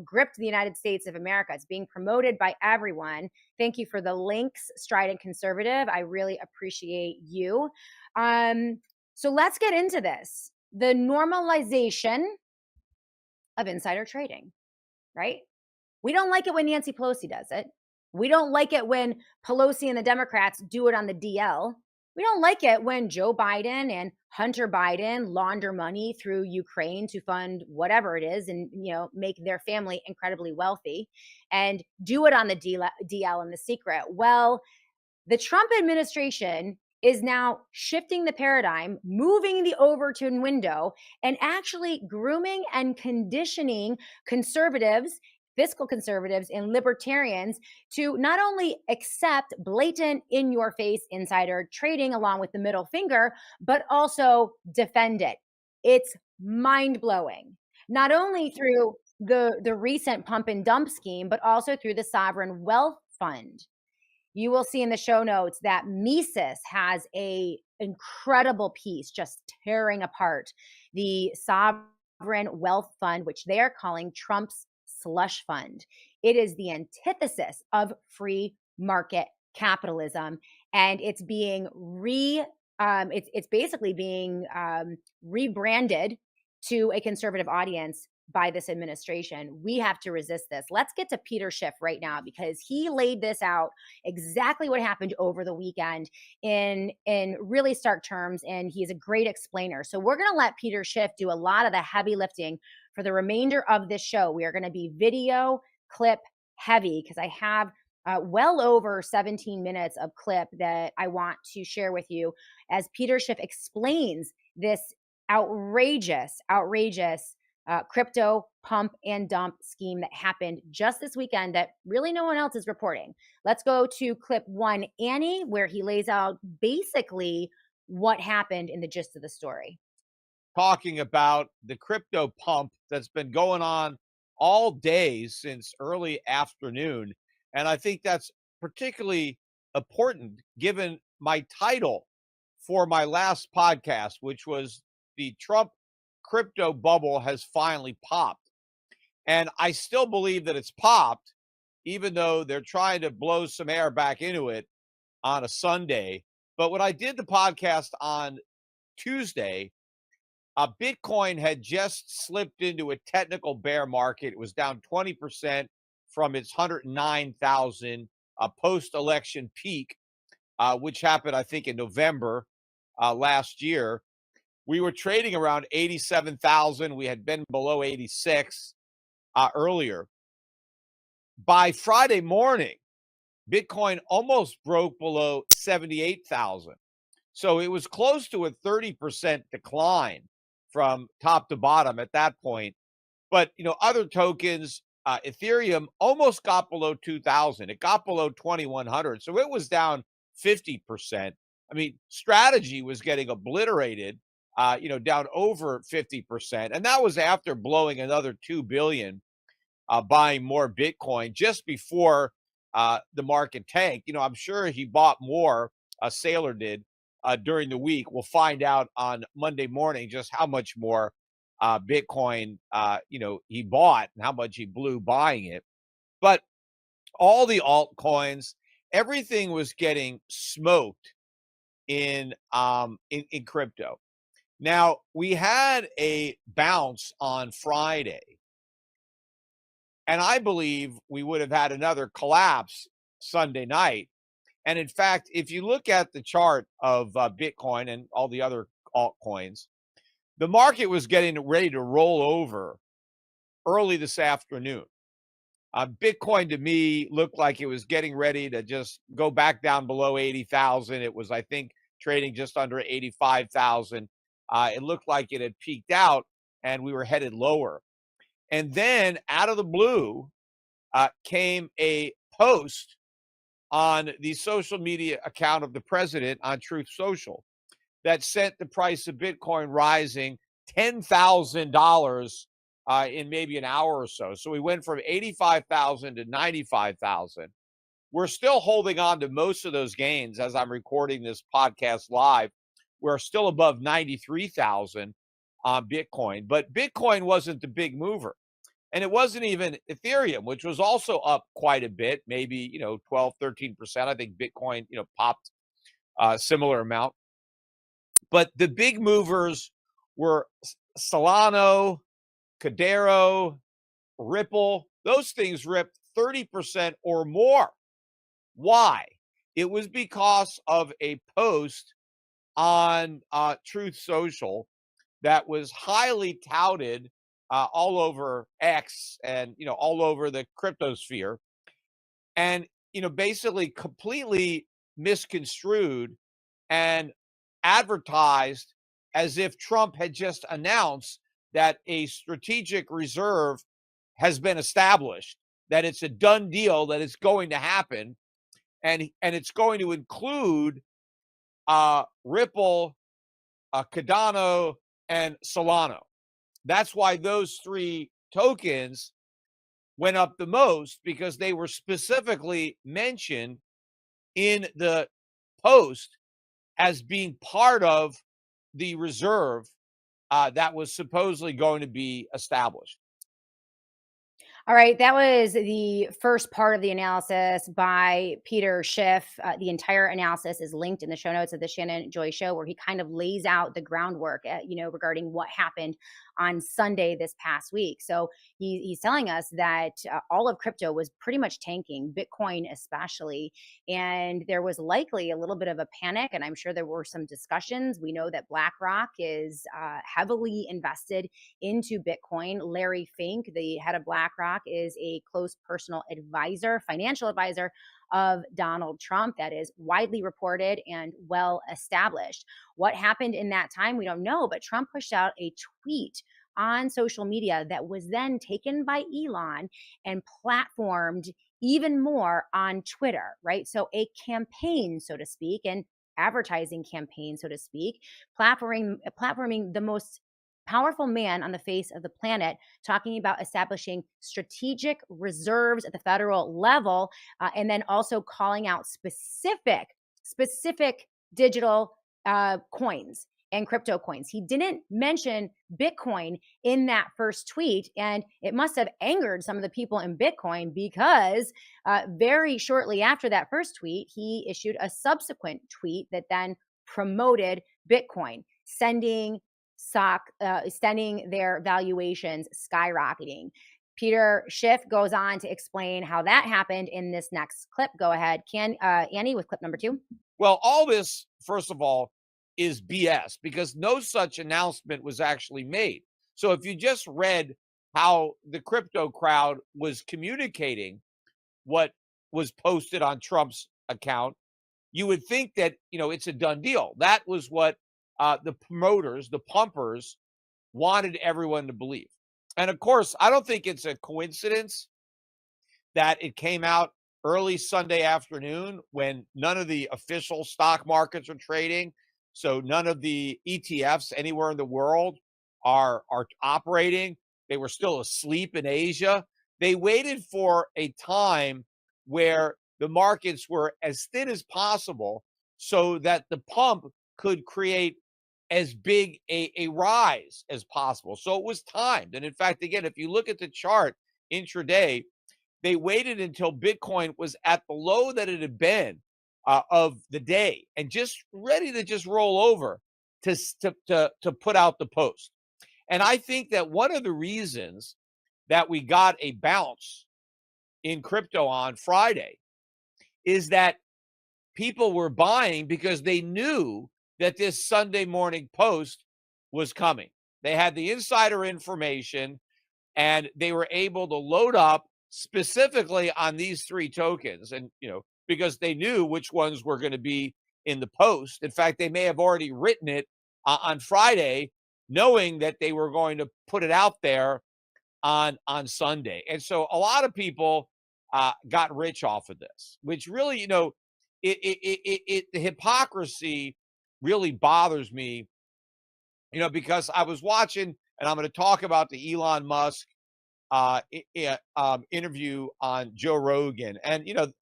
gripped the United States of America. It's being promoted by everyone. Thank you for the links, Strident Conservative. I really appreciate you. So let's get into this. The normalization of insider trading, right? We don't like it when Nancy Pelosi does it. We don't like it when Pelosi and the Democrats do it on the DL. We don't like it when Joe Biden and Hunter Biden launder money through Ukraine to fund whatever it is and, make their family incredibly wealthy and do it on the DL in the secret. Well, the Trump administration is now shifting the paradigm, moving the Overton window, and actually grooming and conditioning conservatives, fiscal conservatives, and libertarians to not only accept blatant, in your face insider trading along with the middle finger, but also defend it. It's mind blowing. Not only through the recent pump and dump scheme, but also through the sovereign wealth fund. You will see in the show notes that Mises has a incredible piece just tearing apart the sovereign wealth fund, which they are calling Trump's slush fund. It is the antithesis of free market capitalism, and it's being it's basically being rebranded to a conservative audience by this administration. We have to resist this. Let's get to Peter Schiff right now because he laid this out exactly what happened over the weekend in really stark terms, and he's a great explainer. So we're going to let Peter Schiff do a lot of the heavy lifting for the remainder of this show. We are going to be video clip heavy because I have well over 17 minutes of clip that I want to share with you as Peter Schiff explains this outrageous crypto pump and dump scheme that happened just this weekend that really no one else is reporting. Let's go to clip 1, Annie, where he lays out basically what happened in the gist of the story. Talking about the crypto pump that's been going on all day since early afternoon. And I think that's particularly important given my title for my last podcast, which was the Trump crypto bubble has finally popped. And I still believe that it's popped, even though they're trying to blow some air back into it on a Sunday. But when I did the podcast on Tuesday, Bitcoin had just slipped into a technical bear market. It was down 20% from its 109,000 post-election peak, which happened, I think, in November last year. We were trading around 87,000. We had been below 86 earlier. By Friday morning, Bitcoin almost broke below 78,000. So it was close to a 30% decline from top to bottom at that point. But, other tokens, Ethereum almost got below 2,000. It got below 2,100. So it was down 50%. I mean, strategy was getting obliterated, down over 50%. And that was after blowing another 2 billion, buying more Bitcoin just before the market tanked. I'm sure he bought more, Saylor did, during the week. We'll find out on Monday morning just how much more Bitcoin, he bought and how much he blew buying it. But all the altcoins, everything was getting smoked in crypto. Now, we had a bounce on Friday, and I believe we would have had another collapse Sunday night. And in fact, if you look at the chart of Bitcoin and all the other altcoins, the market was getting ready to roll over early this afternoon. Bitcoin to me looked like it was getting ready to just go back down below 80,000. It was, I think, trading just under 85,000. It looked like it had peaked out and we were headed lower. And then out of the blue came a post on the social media account of the president on Truth Social. that sent the price of Bitcoin rising $10,000 in maybe an hour or so. So we went from 85,000 to 95,000. We're still holding on to most of those gains as I'm recording this podcast live. We're still above 93,000 on Bitcoin, but Bitcoin wasn't the big mover. And it wasn't even Ethereum, which was also up quite a bit, maybe, 12, 13%. I think Bitcoin, popped a similar amount. But the big movers were Solano, Cardano, Ripple. Those things ripped 30% or more. Why? It was because of a post on Truth Social that was highly touted all over X and all over the cryptosphere, and basically completely misconstrued and advertised as if Trump had just announced that a strategic reserve has been established, that it's a done deal, that it's going to happen, and it's going to include Ripple, Cardano, and Solano. That's why those three tokens went up the most, because they were specifically mentioned in the post as being part of the reserve that was supposedly going to be established. All right, that was the first part of the analysis by Peter Schiff. The entire analysis is linked in the show notes of the Shannon Joy Show, where he kind of lays out the groundwork, regarding what happened on Sunday this past week. So he's telling us that all of crypto was pretty much tanking, Bitcoin especially, and there was likely a little bit of a panic. And I'm sure there were some discussions. We know that BlackRock is heavily invested into Bitcoin. Larry Fink, the head of BlackRock, is a close personal advisor, financial advisor of Donald Trump. That is widely reported and well established. What happened in that time, we don't know, but Trump pushed out a tweet on social media that was then taken by Elon and platformed even more on Twitter, right? So a campaign, so to speak, and advertising campaign, so to speak, platforming the most powerful man on the face of the planet, talking about establishing strategic reserves at the federal level, and then also calling out specific digital coins and crypto coins. He didn't mention Bitcoin in that first tweet, and it must have angered some of the people in Bitcoin, because very shortly after that first tweet, he issued a subsequent tweet that then promoted Bitcoin, sending their valuations skyrocketing. Peter Schiff goes on to explain how that happened in this next clip. Go ahead, Annie, with clip number 2. Well, all this, first of all, is BS, because no such announcement was actually made. So if you just read how the crypto crowd was communicating what was posted on Trump's account, you would think that, it's a done deal. That was what the promoters, the pumpers, wanted everyone to believe. And of course, I don't think it's a coincidence that it came out early Sunday afternoon when none of the official stock markets are trading. So none of the ETFs anywhere in the world are operating. They were still asleep in Asia. They waited for a time where the markets were as thin as possible so that the pump could create as big a rise as possible. So it was timed. And in fact, again, if you look at the chart intraday, they waited until Bitcoin was at the low that it had been of the day and just ready to just roll over to put out the post. And I think that one of the reasons that we got a bounce in crypto on Friday is that people were buying because they knew that this Sunday morning post was coming. They had the insider information and they were able to load up specifically on these three tokens. And, because they knew which ones were going to be in the post. In fact, they may have already written it on Friday, knowing that they were going to put it out there on Sunday. And so a lot of people got rich off of this, which really, the hypocrisy really bothers me, because I was watching, and I'm going to talk about the Elon Musk interview on Joe Rogan. And,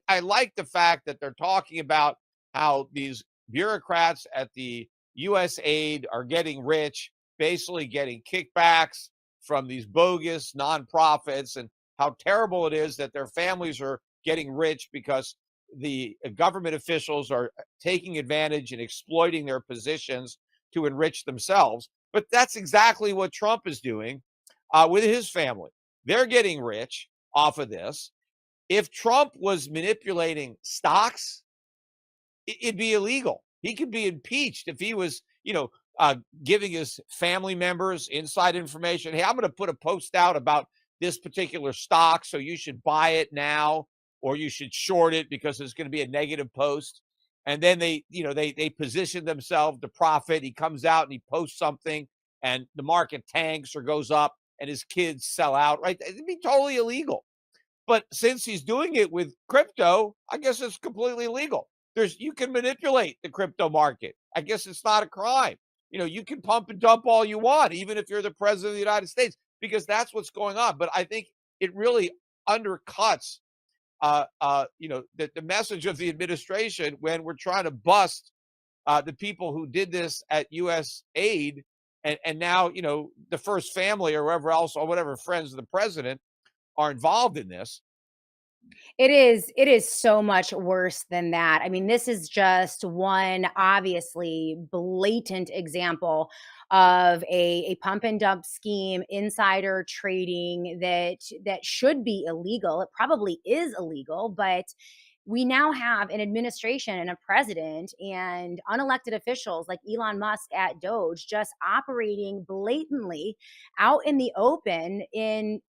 I like the fact that they're talking about how these bureaucrats at the US aid are getting rich, basically getting kickbacks from these bogus nonprofits, and how terrible it is that their families are getting rich because the government officials are taking advantage and exploiting their positions to enrich themselves. But that's exactly what Trump is doing with his family. They're getting rich off of this. If Trump was manipulating stocks, it'd be illegal. He could be impeached if he was, giving his family members inside information. Hey, I'm going to put a post out about this particular stock, so you should buy it now, or you should short it because it's going to be a negative post. And then they position themselves to profit. He comes out and he posts something, and the market tanks or goes up, and his kids sell out. Right? It'd be totally illegal. But since he's doing it with crypto, I guess it's completely legal. You can manipulate the crypto market. I guess it's not a crime. You can pump and dump all you want, even if you're the president of the United States, because that's what's going on. But I think it really undercuts, the message of the administration when we're trying to bust the people who did this at U.S. aid, and now the first family or whoever else or whatever friends of the president are involved in this. It is so much worse than that. I mean, this is just one obviously blatant example of a pump and dump scheme, insider trading that should be illegal. It probably is illegal, but we now have an administration and a president and unelected officials like Elon Musk at Doge just operating blatantly out in the open in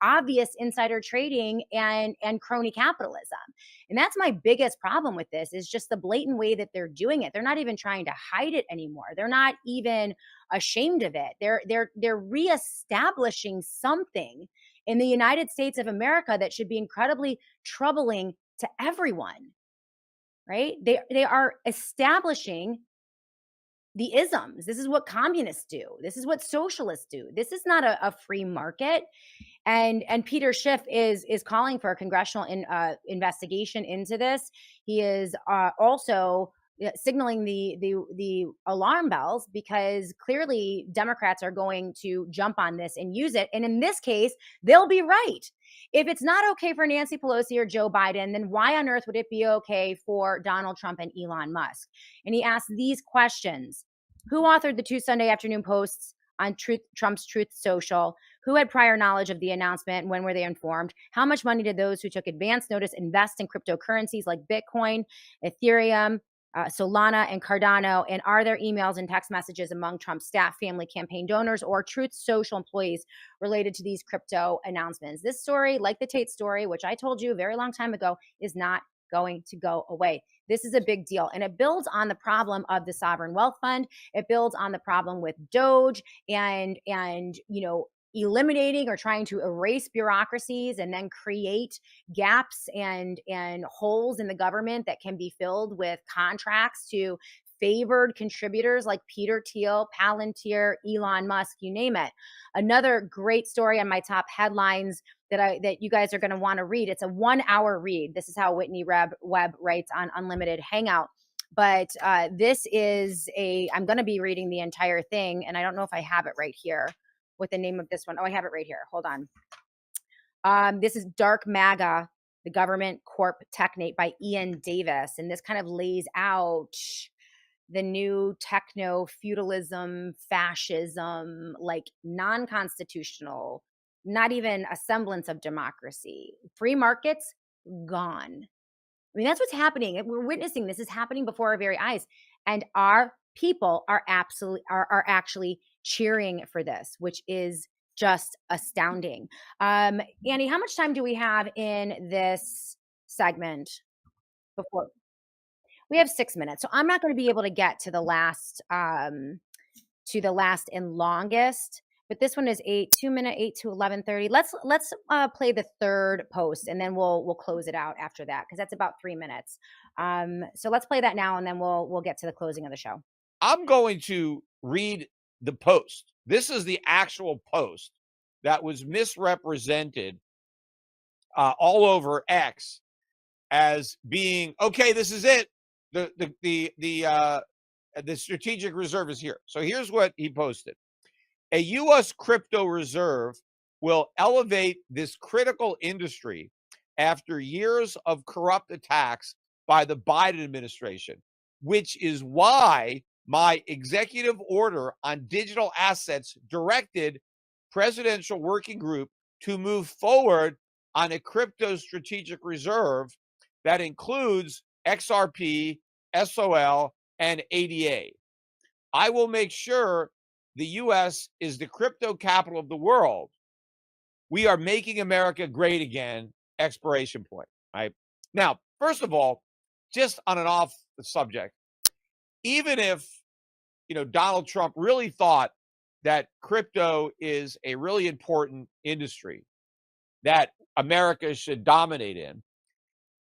obvious insider trading and crony capitalism. And that's my biggest problem with this is just the blatant way that they're doing it. They're not even trying to hide it anymore. They're not even ashamed of it. They're reestablishing something in the United States of America that should be incredibly troubling to everyone, right? They are establishing the isms. This is what communists do. This is what socialists do. This is not a free market. And Peter Schiff is calling for a congressional investigation into this. He is also signaling the alarm bells because clearly Democrats are going to jump on this and use it. And in this case, they'll be right. If it's not okay for Nancy Pelosi or Joe Biden, then why on earth would it be okay for Donald Trump and Elon Musk? And he asked these questions. Who authored the 2 Sunday afternoon posts on Trump's Truth Social? Who had prior knowledge of the announcement? When were they informed? How much money did those who took advance notice invest in cryptocurrencies like Bitcoin, Ethereum, Solana, and Cardano? And are there emails and text messages among Trump's staff, family, campaign donors, or Truth Social employees related to these crypto announcements? This story, like the Tate story, which I told you a very long time ago, is not going to go away. This is a big deal. And it builds on the problem of the sovereign wealth fund. It builds on the problem with Doge and eliminating or trying to erase bureaucracies and then create gaps and holes in the government that can be filled with contracts to favored contributors like Peter Thiel, Palantir, Elon Musk, you name it. Another great story on my top headlines that you guys are going to want to read. It's a 1-hour read. This is how Whitney Webb writes on Unlimited Hangout. But I'm going to be reading the entire thing, and I don't know if I have it right here with the name of this one. Oh, I have it right here. Hold on. This is Dark MAGA, the Government Corp Technate by Ian Davis. And this kind of lays out the new techno feudalism, fascism, like non-constitutional, not even a semblance of democracy. Free markets gone. I mean, that's what's happening. We're witnessing this is happening before our very eyes, and our people are actually cheering for this, which is just astounding. Annie, how much time do we have in this segment before? We have 6 minutes, so I'm not going to be able to get to the last and longest. but this one is 2-minute 8 to 11:30. Let's play the third post, and then we'll close it out after that because that's about 3 minutes. So let's play that now, and then we'll get to the closing of the show. I'm going to read the post. This is the actual post that was misrepresented all over X as being okay. This is it. The strategic reserve is here. So here's what he posted: a U.S. crypto reserve will elevate this critical industry after years of corrupt attacks by the Biden administration, which is why my executive order on digital assets directed Presidential Working Group to move forward on a crypto strategic reserve that includes XRP, SOL, and ADA. I will make sure the US is the crypto capital of the world. We are making America great again, expiration point, right? Now, first of all, just on and off the subject, even if, Donald Trump really thought that crypto is a really important industry that America should dominate in,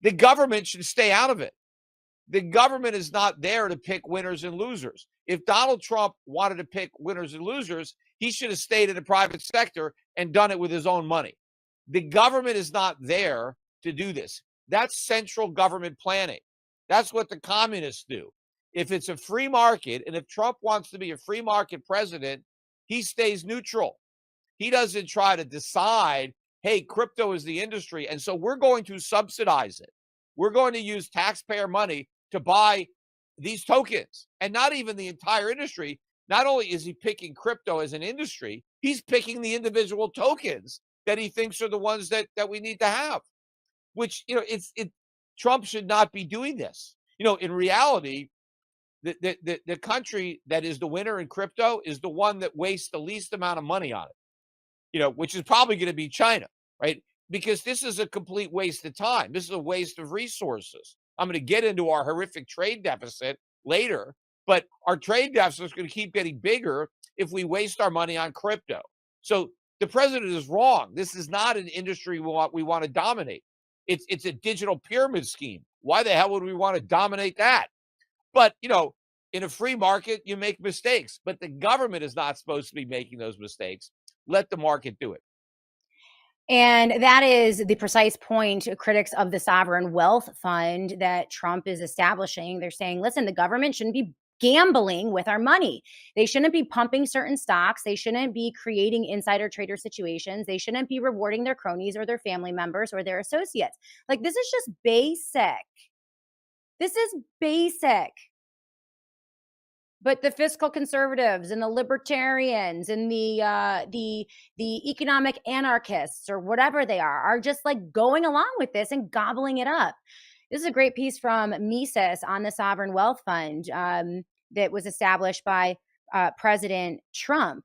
the government should stay out of it. The government is not there to pick winners and losers. If Donald Trump wanted to pick winners and losers, he should have stayed in the private sector and done it with his own money. The government is not there to do this. That's central government planning. That's what the communists do. If it's a free market, and if Trump wants to be a free market president, he stays neutral. He doesn't try to decide, hey, crypto is the industry, and so we're going to subsidize it. We're going to use taxpayer money to buy these tokens, and not even the entire industry. Not only is he picking crypto as an industry, he's picking the individual tokens that he thinks are the ones that we need to have, which, Trump should not be doing this. In reality, the country that is the winner in crypto is the one that wastes the least amount of money on it, which is probably going to be China, right? Because this is a complete waste of time. This is a waste of resources. I'm going to get into our horrific trade deficit later, but our trade deficit is going to keep getting bigger if we waste our money on crypto. So the president is wrong. This is not an industry we want to dominate. It's a digital pyramid scheme. Why the hell would we want to dominate that? But, in a free market, you make mistakes, but the government is not supposed to be making those mistakes. Let the market do it. And that is the precise point critics of the sovereign wealth fund that Trump is establishing. They're saying, listen, the government shouldn't be gambling with our money. They shouldn't be pumping certain stocks. They shouldn't be creating insider trader situations. They shouldn't be rewarding their cronies or their family members or their associates. Like, this is just basic. This is basic. But the fiscal conservatives and the libertarians and the economic anarchists or whatever they are just like going along with this and gobbling it up. This is a great piece from Mises on the Sovereign Wealth Fund that was established by President Trump.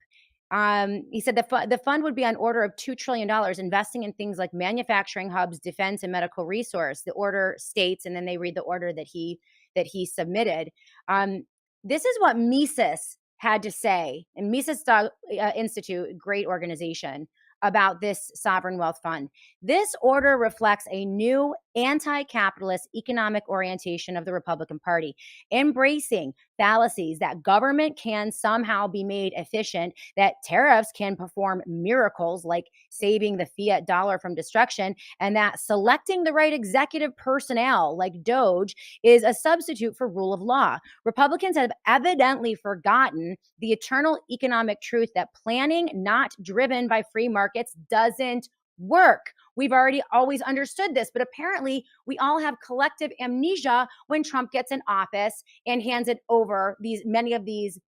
He said the fund would be on order of $2 trillion, investing in things like manufacturing hubs, defense, and medical resource. The order states, and then they read the order that he submitted. This is what Mises had to say, and Mises Institute, great organization, about this sovereign wealth fund. This order reflects a new anti-capitalist economic orientation of the Republican Party, embracing fallacies that government can somehow be made efficient, that tariffs can perform miracles like saving the fiat dollar from destruction, and that selecting the right executive personnel like Doge is a substitute for rule of law. Republicans have evidently forgotten the eternal economic truth that planning not driven by free markets doesn't work. We've already always understood this, but apparently we all have collective amnesia when Trump gets in office and hands it over many of these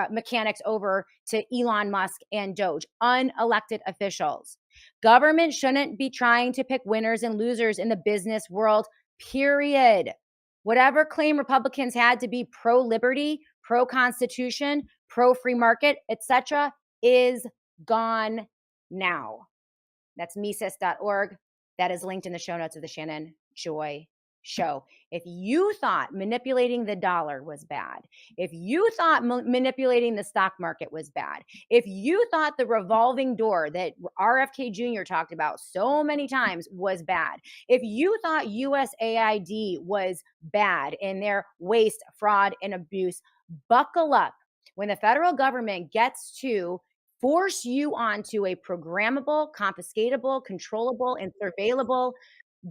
mechanics over to Elon Musk and Doge, unelected officials. Government shouldn't be trying to pick winners and losers in the business world, period. Whatever claim Republicans had to be pro-liberty, pro-constitution, pro-free market, etc., is gone now. That's Mises.org. That is linked in the show notes of the Shannon Joy Show. If you thought manipulating the dollar was bad, if you thought manipulating the stock market was bad, if you thought the revolving door that RFK Jr. talked about so many times was bad, if you thought USAID was bad in their waste, fraud, and abuse, buckle up. When the federal government gets to force you onto a programmable, confiscatable, controllable, and surveillable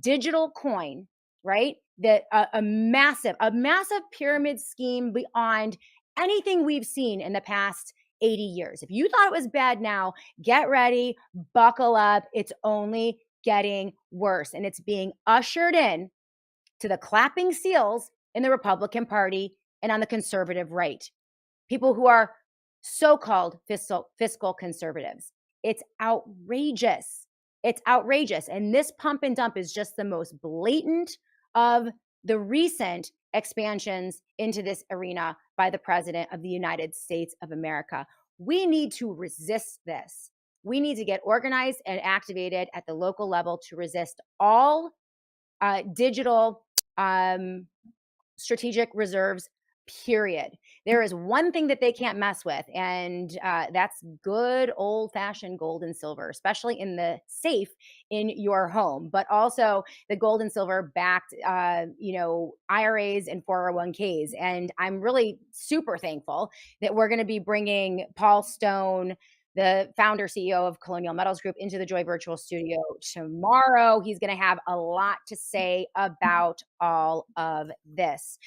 digital coin, right? That a massive pyramid scheme beyond anything we've seen in the past 80 years. If you thought it was bad now, get ready, buckle up. It's only getting worse, and it's being ushered in to the clapping seals in the Republican Party and on the conservative right. People who are so-called fiscal conservatives. It's outrageous. It's outrageous. And this pump and dump is just the most blatant of the recent expansions into this arena by the President of the United States of America. We need to resist this. We need to get organized and activated at the local level to resist all digital strategic reserves, period. There is one thing that they can't mess with, and that's good old-fashioned gold and silver, especially in the safe in your home, but also the gold and silver backed, IRAs and 401ks. And I'm really super thankful that we're going to be bringing Paul Stone, the founder CEO of Colonial Metals Group, into the Joy Virtual Studio tomorrow. He's going to have a lot to say about all of this.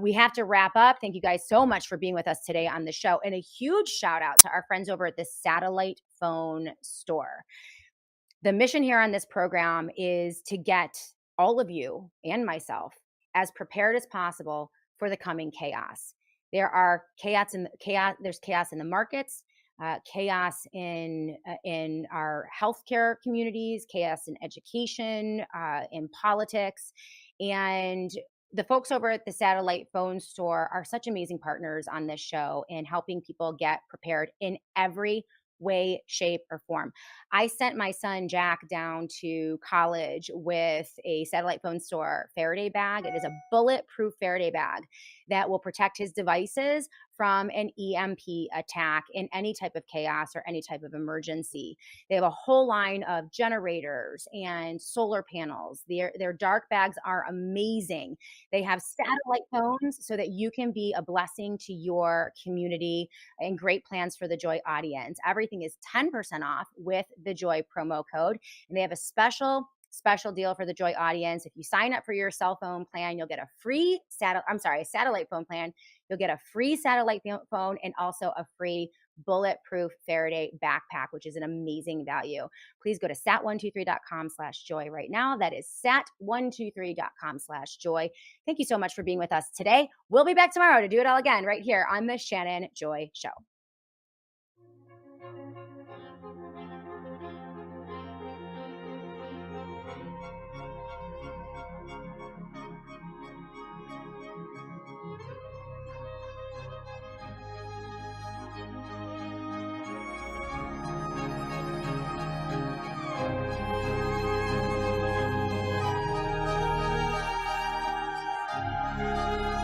We have to wrap up. Thank you guys so much for being with us today on the show. And a huge shout out to our friends over at the Satellite Phone Store. The mission here on this program is to get all of you and myself as prepared as possible for the coming chaos. There's chaos in the markets. Chaos in our healthcare communities, chaos in education, in politics, and the folks over at the Satellite Phone Store are such amazing partners on this show in helping people get prepared in every way, shape, or form. I sent my son Jack down to college with a Satellite Phone Store Faraday bag. It is a bulletproof Faraday bag that will protect his devices from an EMP attack in any type of chaos or any type of emergency. They have a whole line of generators and solar panels. Their dark bags are amazing. They have satellite phones so that you can be a blessing to your community, and great plans for the Joy audience. Everything is 10% off with the Joy promo code, and they have a special deal for the Joy audience. If you sign up for your cell phone plan, you'll get a free satellite phone plan. You'll get a free satellite phone and also a free bulletproof Faraday backpack, which is an amazing value. Please go to sat123.com/joy right now. That is sat123.com/joy. Thank you so much for being with us today. We'll be back tomorrow to do it all again right here on the Shannon Joy Show.